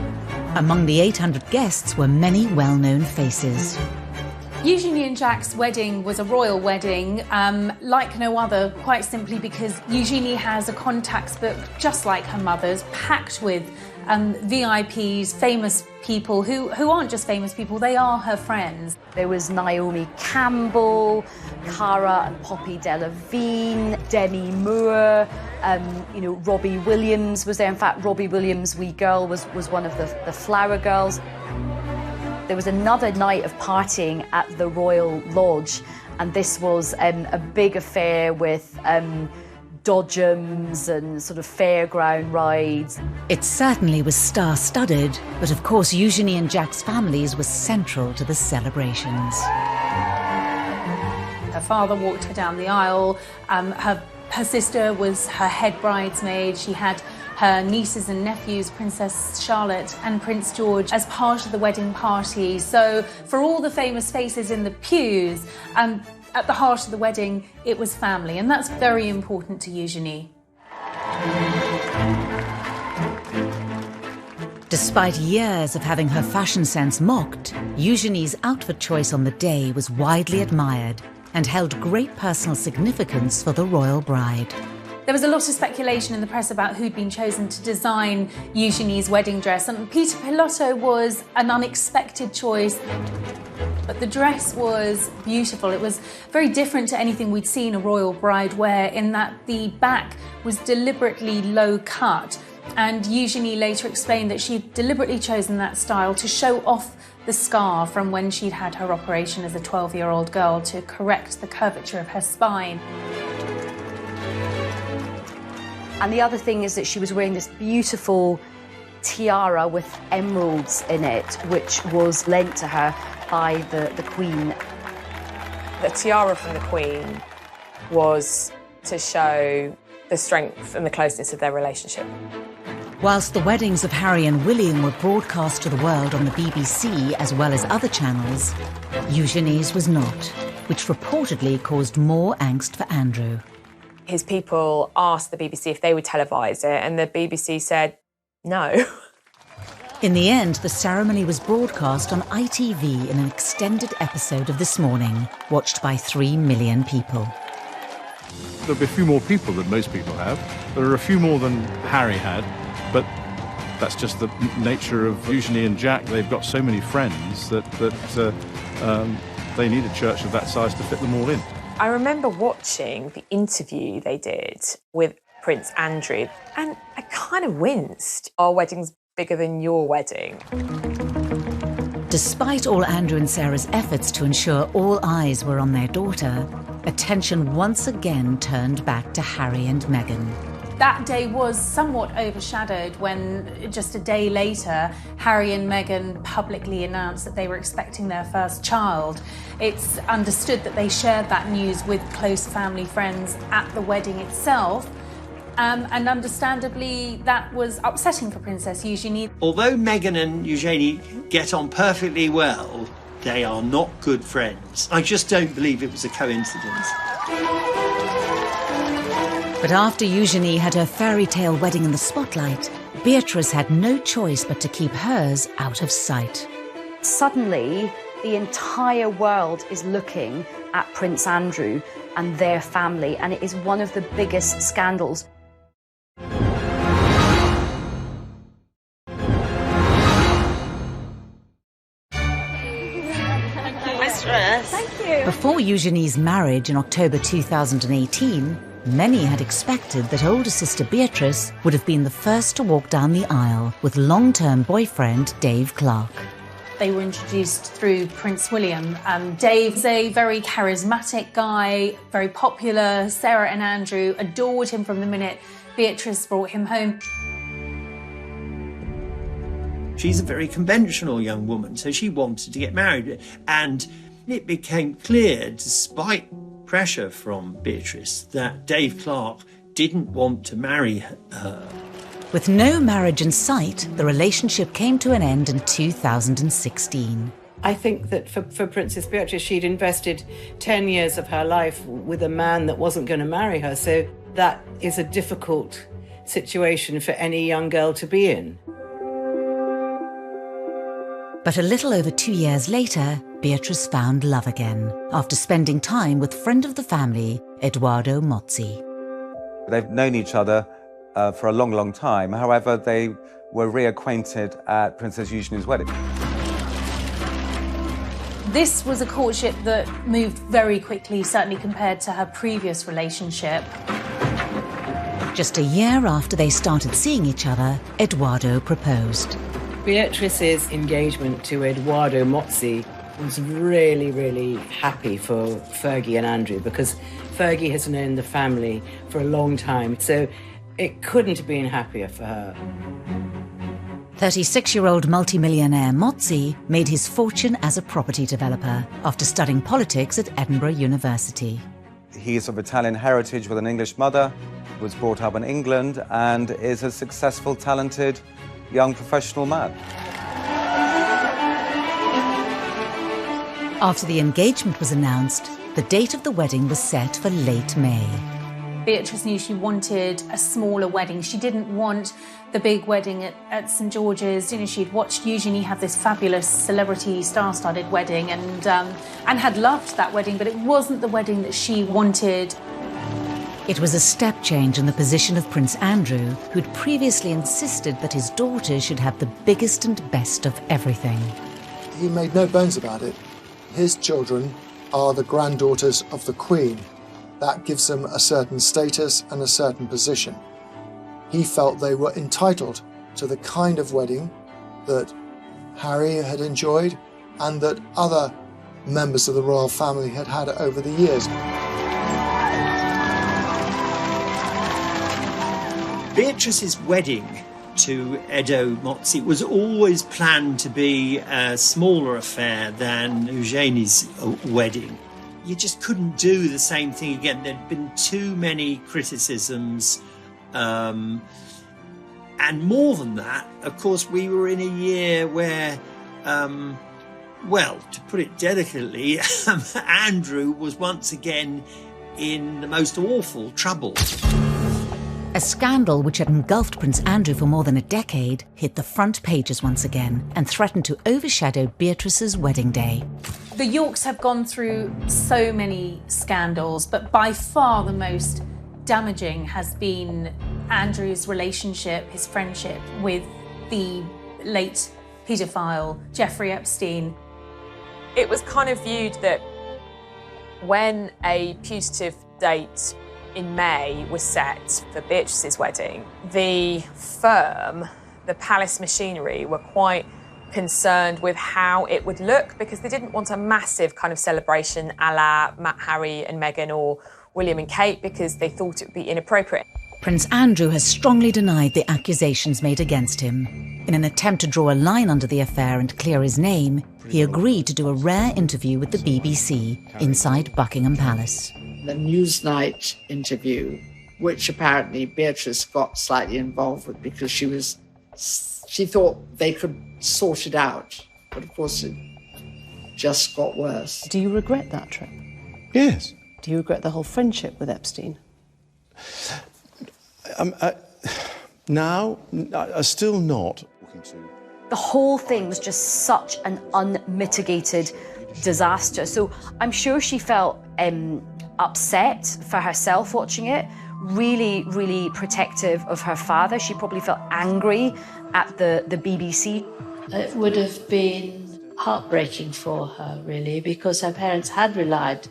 Among the 800 guests were many well-known faces. Eugenie and Jack's wedding was a royal wedding, like no other, quite simply because Eugenie has a contacts book just like her mother's, packed with VIPs, famous people who aren't just famous people, they are her friends. There was Naomi Campbell, Cara and Poppy Delevingne, Demi Moore, Robbie Williams was there. In fact, Robbie Williams' wee girl was one of the Flower Girls. There was another night of partying at the Royal Lodge, and this was a big affair with dodgems and sort of fairground rides. It certainly was star-studded, but of course Eugenie and Jack's families were central to the celebrations. Her father walked her down the aisle. Her sister was her head bridesmaid. She had her nieces and nephews, Princess Charlotte and Prince George, as part of the wedding party. So for all the famous faces in the pews, at the heart of the wedding, it was family, and that's very important to Eugenie. Despite years of having her fashion sense mocked, Eugenie's outfit choice on the day was widely admired and held great personal significance for the royal bride. There was a lot of speculation in the press about who'd been chosen to design Eugenie's wedding dress, and Peter Pilotto was an unexpected choice. But the dress was beautiful. It was very different to anything we'd seen a royal bride wear, in that the back was deliberately low cut. And Eugenie later explained that she'd deliberately chosen that style to show off the scar from when she'd had her operation as a 12-year-old girl to correct the curvature of her spine. And the other thing is that she was wearing this beautiful tiara with emeralds in it, which was lent to her by the Queen. The tiara from the Queen was to show the strength and the closeness of their relationship. Whilst the weddings of Harry and William were broadcast to the world on the BBC as well as other channels, Eugenie's was not, which reportedly caused more angst for Andrew. His people asked the BBC if they would televise it, and the BBC said no. In the end, the ceremony was broadcast on ITV in an extended episode of This Morning, watched by 3 million people. There'll be a few more people than most people have. There are a few more than Harry had, but that's just the nature of Eugenie and Jack. They've got so many friends that they need a church of that size to fit them all in. I remember watching the interview they did with Prince Andrew, and I kind of winced. Our wedding's bigger than your wedding. Despite all Andrew and Sarah's efforts to ensure all eyes were on their daughter, attention once again turned back to Harry and Meghan. That day was somewhat overshadowed when, just a day later, Harry and Meghan publicly announced that they were expecting their first child. It's understood that they shared that news with close family friends at the wedding itself, and understandably that was upsetting for Princess Eugenie. Although Meghan and Eugenie get on perfectly well, they are not good friends. I just don't believe it was a coincidence. But after Eugenie had her fairy tale wedding in the spotlight, Beatrice had no choice but to keep hers out of sight. Suddenly, the entire world is looking at Prince Andrew and their family, and it is one of the biggest scandals. Thank you. Before Eugenie's marriage in October 2018, many had expected that older sister Beatrice would have been the first to walk down the aisle with long-term boyfriend Dave Clark. They were introduced through Prince William. Dave's a very charismatic guy, very popular. Sarah and Andrew adored him from the minute Beatrice brought him home. She's a very conventional young woman, so she wanted to get married. And it became clear, despite pressure from Beatrice, that Dave Clark didn't want to marry her. With no marriage in sight, the relationship came to an end in 2016. I think that for Princess Beatrice, she'd invested 10 years of her life with a man that wasn't going to marry her, so that is a difficult situation for any young girl to be in. But a little over 2 years later, Beatrice found love again, after spending time with friend of the family, Edoardo Mozzi. They've known each other for a long, long time. However, they were reacquainted at Princess Eugenie's wedding. This was a courtship that moved very quickly, certainly compared to her previous relationship. Just a year after they started seeing each other, Edoardo proposed. Beatrice's engagement to Edoardo Mozzi was really, really happy for Fergie and Andrew, because Fergie has known the family for a long time, so it couldn't have been happier for her. 36-year-old multimillionaire Mozzi made his fortune as a property developer after studying politics at Edinburgh University. He's of Italian heritage with an English mother, was brought up in England, and is a successful, talented young professional man. After the engagement was announced, the date of the wedding was set for late May. Beatrice knew she wanted a smaller wedding. She didn't want the big wedding at St George's. You know, she'd watched Eugenie have this fabulous celebrity star-studded wedding and had loved that wedding, but it wasn't the wedding that she wanted. It was a step change in the position of Prince Andrew, who'd previously insisted that his daughters should have the biggest and best of everything. He made no bones about it. His children are the granddaughters of the Queen. That gives them a certain status and a certain position. He felt they were entitled to the kind of wedding that Harry had enjoyed and that other members of the royal family had had over the years. Beatrice's wedding to Edo Mozzi was always planned to be a smaller affair than Eugenie's wedding. You just couldn't do the same thing again. There'd been too many criticisms. And more than that, of course, we were in a year where, well, to put it delicately, Andrew was once again in the most awful trouble. A scandal which had engulfed Prince Andrew for more than a decade hit the front pages once again and threatened to overshadow Beatrice's wedding day. The Yorks have gone through so many scandals, but by far the most damaging has been Andrew's relationship, his friendship with the late paedophile Jeffrey Epstein. It was kind of viewed that when a putative date in May was set for Beatrice's wedding, the firm, the Palace Machinery, were quite concerned with how it would look because they didn't want a massive kind of celebration a la Harry and Meghan or William and Kate because they thought it would be inappropriate. Prince Andrew has strongly denied the accusations made against him. In an attempt to draw a line under the affair and clear his name, he agreed to do a rare interview with the BBC inside Buckingham Palace. The Newsnight interview, which apparently Beatrice got slightly involved with because she thought they could sort it out. But of course it just got worse. Do you regret that trip? Yes. Do you regret the whole friendship with Epstein? Now, still not. The whole thing was just such an unmitigated disaster. So I'm sure she felt upset for herself watching it, really, really protective of her father. She probably felt angry at the BBC. It would have been heartbreaking for her, really, because her parents had relied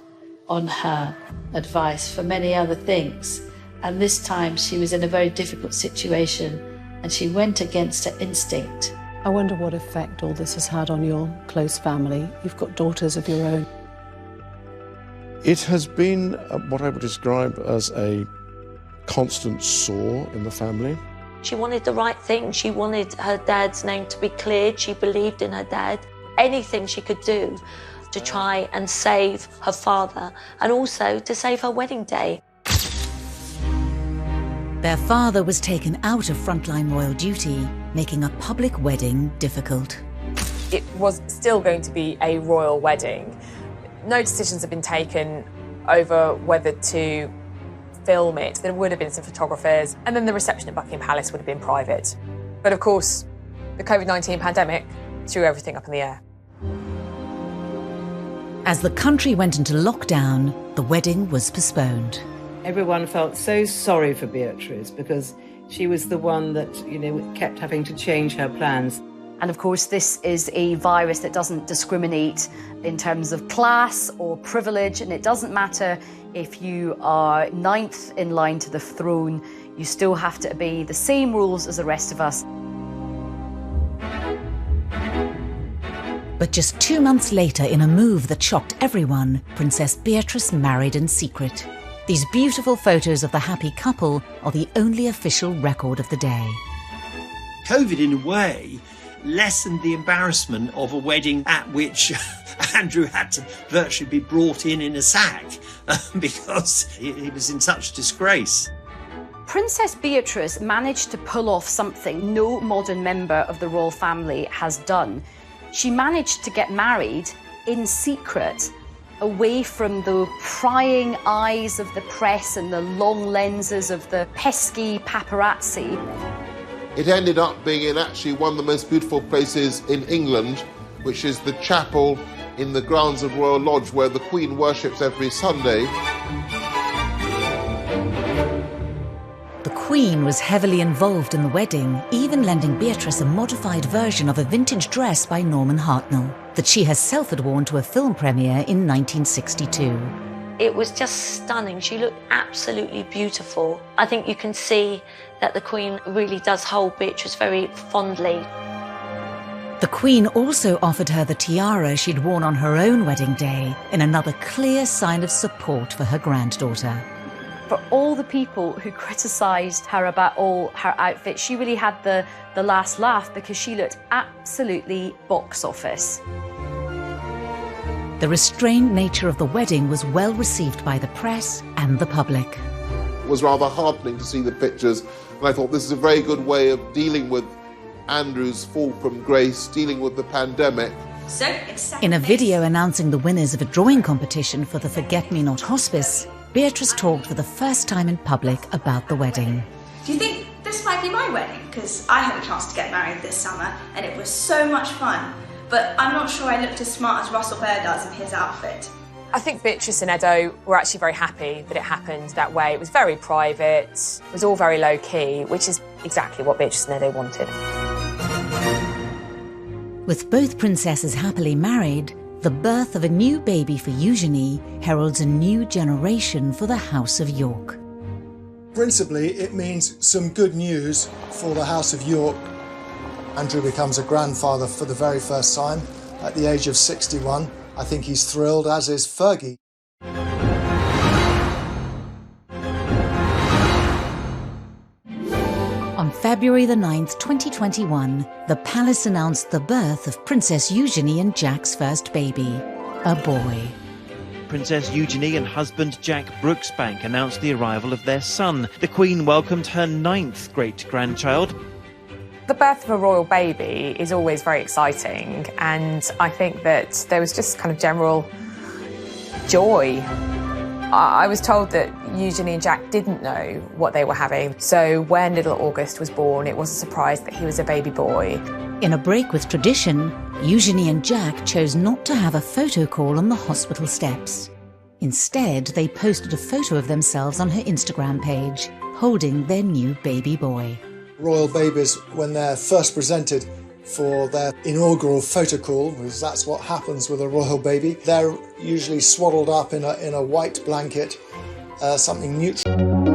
on her advice for many other things. And this time she was in a very difficult situation and she went against her instinct. I wonder what effect all this has had on your close family. You've got daughters of your own. It has been what I would describe as a constant sore in the family. She wanted the right thing. She wanted her dad's name to be cleared. She believed in her dad. Anything she could do to try and save her father and also to save her wedding day. Their father was taken out of frontline royal duty, making a public wedding difficult. It was still going to be a royal wedding. No decisions have been taken over whether to film it. There would have been some photographers, and then the reception at Buckingham Palace would have been private. But of course, the COVID-19 pandemic threw everything up in the air. As the country went into lockdown, the wedding was postponed. Everyone felt so sorry for Beatrice because she was the one that, kept having to change her plans. And of course, this is a virus that doesn't discriminate in terms of class or privilege, and it doesn't matter if you are 9th in line to the throne, you still have to obey the same rules as the rest of us. But just 2 months later, in a move that shocked everyone, Princess Beatrice married in secret. These beautiful photos of the happy couple are the only official record of the day. COVID, in a way, lessened the embarrassment of a wedding at which Andrew had to virtually be brought in a sack because he was in such disgrace. Princess Beatrice managed to pull off something no modern member of the royal family has done. She managed to get married in secret, away from the prying eyes of the press and the long lenses of the pesky paparazzi. It ended up being in actually one of the most beautiful places in England, which is the chapel in the grounds of Royal Lodge, where the Queen worships every Sunday. The Queen was heavily involved in the wedding, even lending Beatrice a modified version of a vintage dress by Norman Hartnell that she herself had worn to a film premiere in 1962. It was just stunning. She looked absolutely beautiful. I think you can see that the Queen really does hold Beatrice very fondly. The Queen also offered her the tiara she'd worn on her own wedding day, in another clear sign of support for her granddaughter. For all the people who criticised her about all her outfits, she really had the last laugh because she looked absolutely box office. The restrained nature of the wedding was well received by the press and the public. It was rather heartening to see the pictures, and I thought this is a very good way of dealing with Andrew's fall from grace, dealing with the pandemic. In a video announcing the winners of a drawing competition for the Forget-Me-Not Hospice, Beatrice talked for the first time in public about the wedding. Do you think this might be my wedding? Because I had a chance to get married this summer and it was so much fun. But I'm not sure I looked as smart as Russell Bear does in his outfit. I think Beatrice and Edo were actually very happy that it happened that way. It was very private, it was all very low-key, which is exactly what Beatrice and Edo wanted. With both princesses happily married, the birth of a new baby for Eugenie heralds a new generation for the House of York. Principally, it means some good news for the House of York. Andrew becomes a grandfather for the very first time at the age of 61. I think he's thrilled, as is Fergie. On February the 9th, 2021, the palace announced the birth of Princess Eugenie and Jack's first baby, a boy. Princess Eugenie and husband Jack Brooksbank announced the arrival of their son. The Queen welcomed her 9th great-grandchild. The birth of a royal baby is always very exciting, and I think that there was just kind of general joy. I was told that Eugenie and Jack didn't know what they were having, so when little August was born, it was a surprise that he was a baby boy. In a break with tradition, Eugenie and Jack chose not to have a photo call on the hospital steps. Instead, they posted a photo of themselves on her Instagram page, holding their new baby boy. Royal babies, when they're first presented for their inaugural photo call, because that's what happens with a royal baby, they're usually swaddled up in a white blanket, something neutral.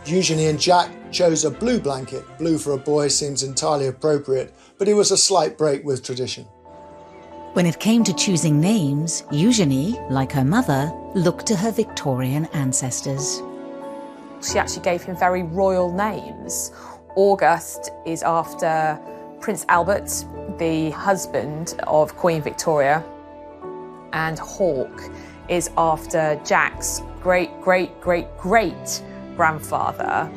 Eugenie and Jack chose a blue blanket. Blue for a boy seems entirely appropriate, but it was a slight break with tradition. When it came to choosing names, Eugenie, like her mother, looked to her Victorian ancestors. She actually gave him very royal names. August is after Prince Albert, the husband of Queen Victoria, and Hawke is after Jack's great-great-great-great grandfather.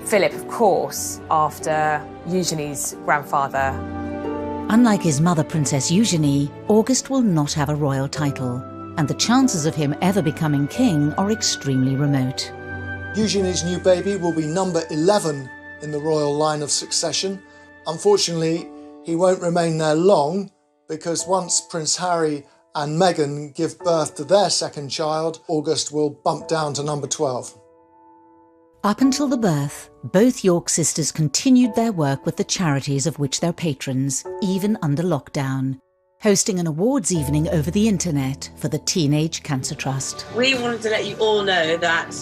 Philip, of course, after Eugenie's grandfather. Unlike his mother, Princess Eugenie, August will not have a royal title, and the chances of him ever becoming king are extremely remote. Eugenie's new baby will be number 11 in the royal line of succession. Unfortunately, he won't remain there long, because once Prince Harry and Meghan give birth to their second child, August will bump down to number 12. Up until the birth, both York sisters continued their work with the charities of which they're patrons, even under lockdown, hosting an awards evening over the internet for the Teenage Cancer Trust. We wanted to let you all know that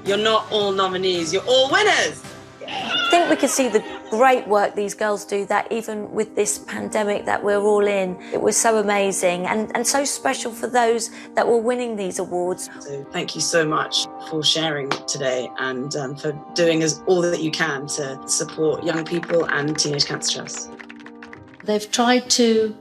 you're not all nominees, you're all winners. I think we could see the great work these girls do, that even with this pandemic that we're all in, it was so amazing and so special for those that were winning these awards. So thank you so much for sharing today and for doing all that you can to support young people and Teenage Cancer Trust. They've tried to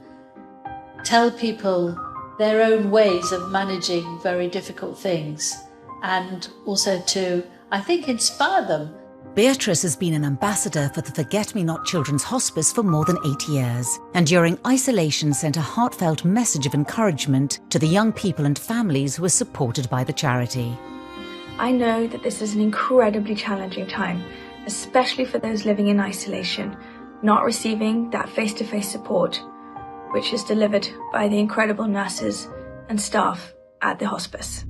tell people their own ways of managing very difficult things and also to, I think, inspire them. Beatrice has been an ambassador for the Forget-Me-Not Children's Hospice for more than 8 years, and during isolation sent a heartfelt message of encouragement to the young people and families who were supported by the charity. I know that this is an incredibly challenging time, especially for those living in isolation, not receiving that face-to-face support, which is delivered by the incredible nurses and staff at the hospice.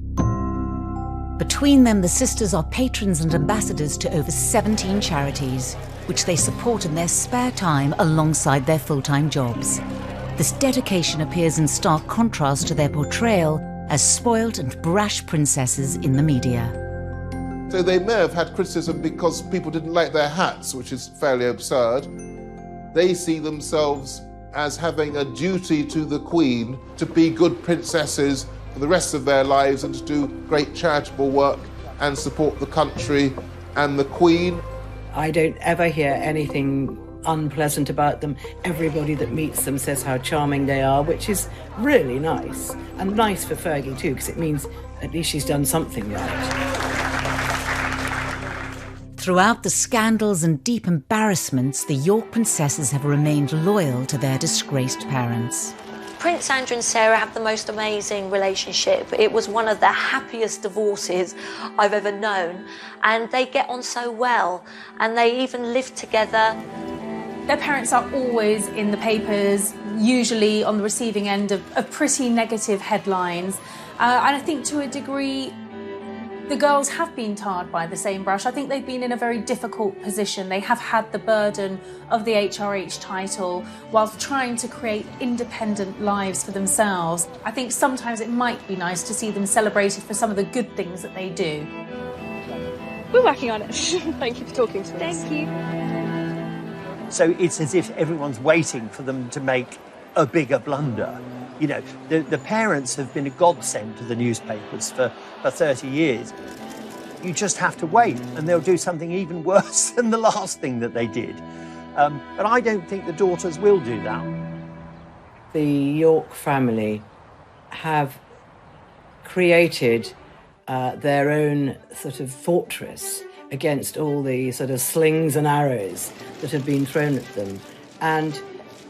Between them, the sisters are patrons and ambassadors to over 17 charities, which they support in their spare time alongside their full-time jobs. This dedication appears in stark contrast to their portrayal as spoilt and brash princesses in the media. So they may have had criticism because people didn't like their hats, which is fairly absurd. They see themselves as having a duty to the Queen to be good princesses for the rest of their lives and to do great charitable work and support the country and the Queen. I don't ever hear anything unpleasant about them. Everybody that meets them says how charming they are, which is really nice. And nice for Fergie too, because it means at least she's done something right. Throughout the scandals and deep embarrassments, the York princesses have remained loyal to their disgraced parents. Prince Andrew and Sarah have the most amazing relationship. It was one of the happiest divorces I've ever known. And they get on so well, and they even live together. Their parents are always in the papers, usually on the receiving end of pretty negative headlines. And I think to a degree, The girls have been tarred by the same brush. I think they've been in a very difficult position. They have had the burden of the HRH title whilst trying to create independent lives for themselves. I think sometimes it might be nice to see them celebrated for some of the good things that they do. We're working on it. Thank you for talking to us. Thank you. So it's as if everyone's waiting for them to make a bigger blunder. You know, the parents have been a godsend to the newspapers for 30 years. You just have to wait, and they'll do something even worse than the last thing that they did. But I don't think the daughters will do that. The York family have created their own sort of fortress against all the sort of slings and arrows that have been thrown at them. And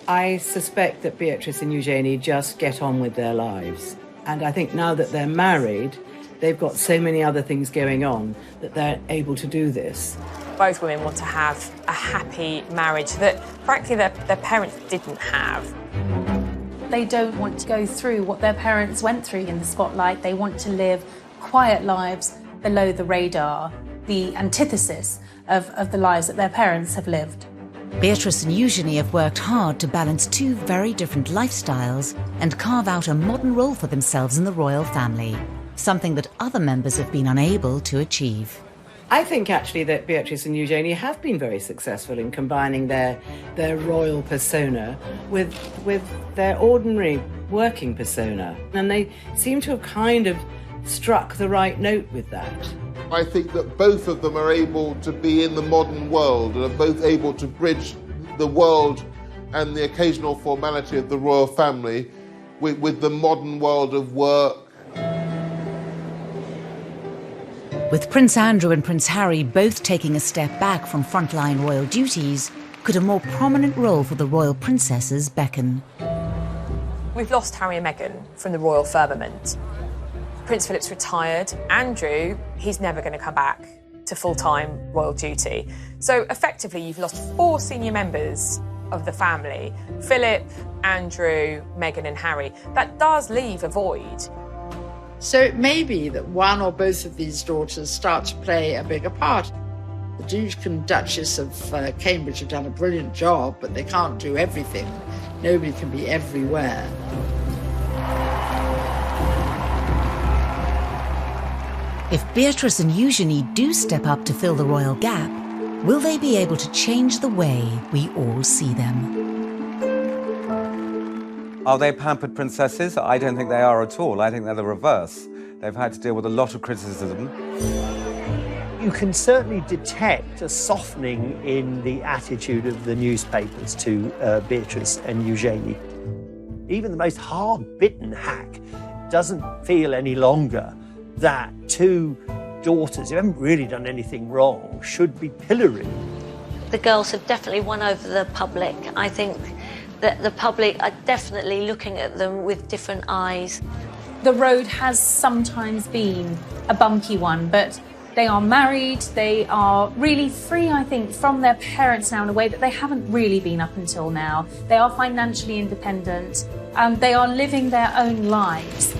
I suspect that Beatrice and Eugenie just get on with their lives. And I think now that they're married, they've got so many other things going on that they're able to do this. Both women want to have a happy marriage that, frankly, their parents didn't have. They don't want to go through what their parents went through in the spotlight. They want to live quiet lives below the radar, the antithesis of the lives that their parents have lived. Beatrice and Eugenie have worked hard to balance two very different lifestyles and carve out a modern role for themselves in the royal family, something that other members have been unable to achieve. I think actually that Beatrice and Eugenie have been very successful in combining their royal persona with their ordinary working persona. And they seem to have kind of struck the right note with that. I think that both of them are able to be in the modern world and are both able to bridge the world and the occasional formality of the royal family with the modern world of work. With Prince Andrew and Prince Harry both taking a step back from frontline royal duties, could a more prominent role for the royal princesses beckon? We've lost Harry and Meghan from the royal firmament. Prince Philip's retired. Andrew, he's never going to come back to full-time royal duty. So effectively, you've lost 4 senior members of the family: Philip, Andrew, Meghan and Harry. That does leave a void. So it may be that one or both of these daughters start to play a bigger part. The Duke and Duchess of Cambridge have done a brilliant job, but they can't do everything. Nobody can be everywhere. If Beatrice and Eugenie do step up to fill the royal gap, will they be able to change the way we all see them? Are they pampered princesses? I don't think they are at all. I think they're the reverse. They've had to deal with a lot of criticism. You can certainly detect a softening in the attitude of the newspapers to Beatrice and Eugenie. Even the most hard-bitten hack doesn't feel any longer that 2 daughters who haven't really done anything wrong should be pilloried. The girls have definitely won over the public. I think that the public are definitely looking at them with different eyes. The road has sometimes been a bumpy one, but they are married, they are really free, I think, from their parents now in a way that they haven't really been up until now. They are financially independent, they are living their own lives.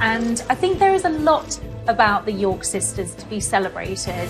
And I think there is a lot about the York sisters to be celebrated.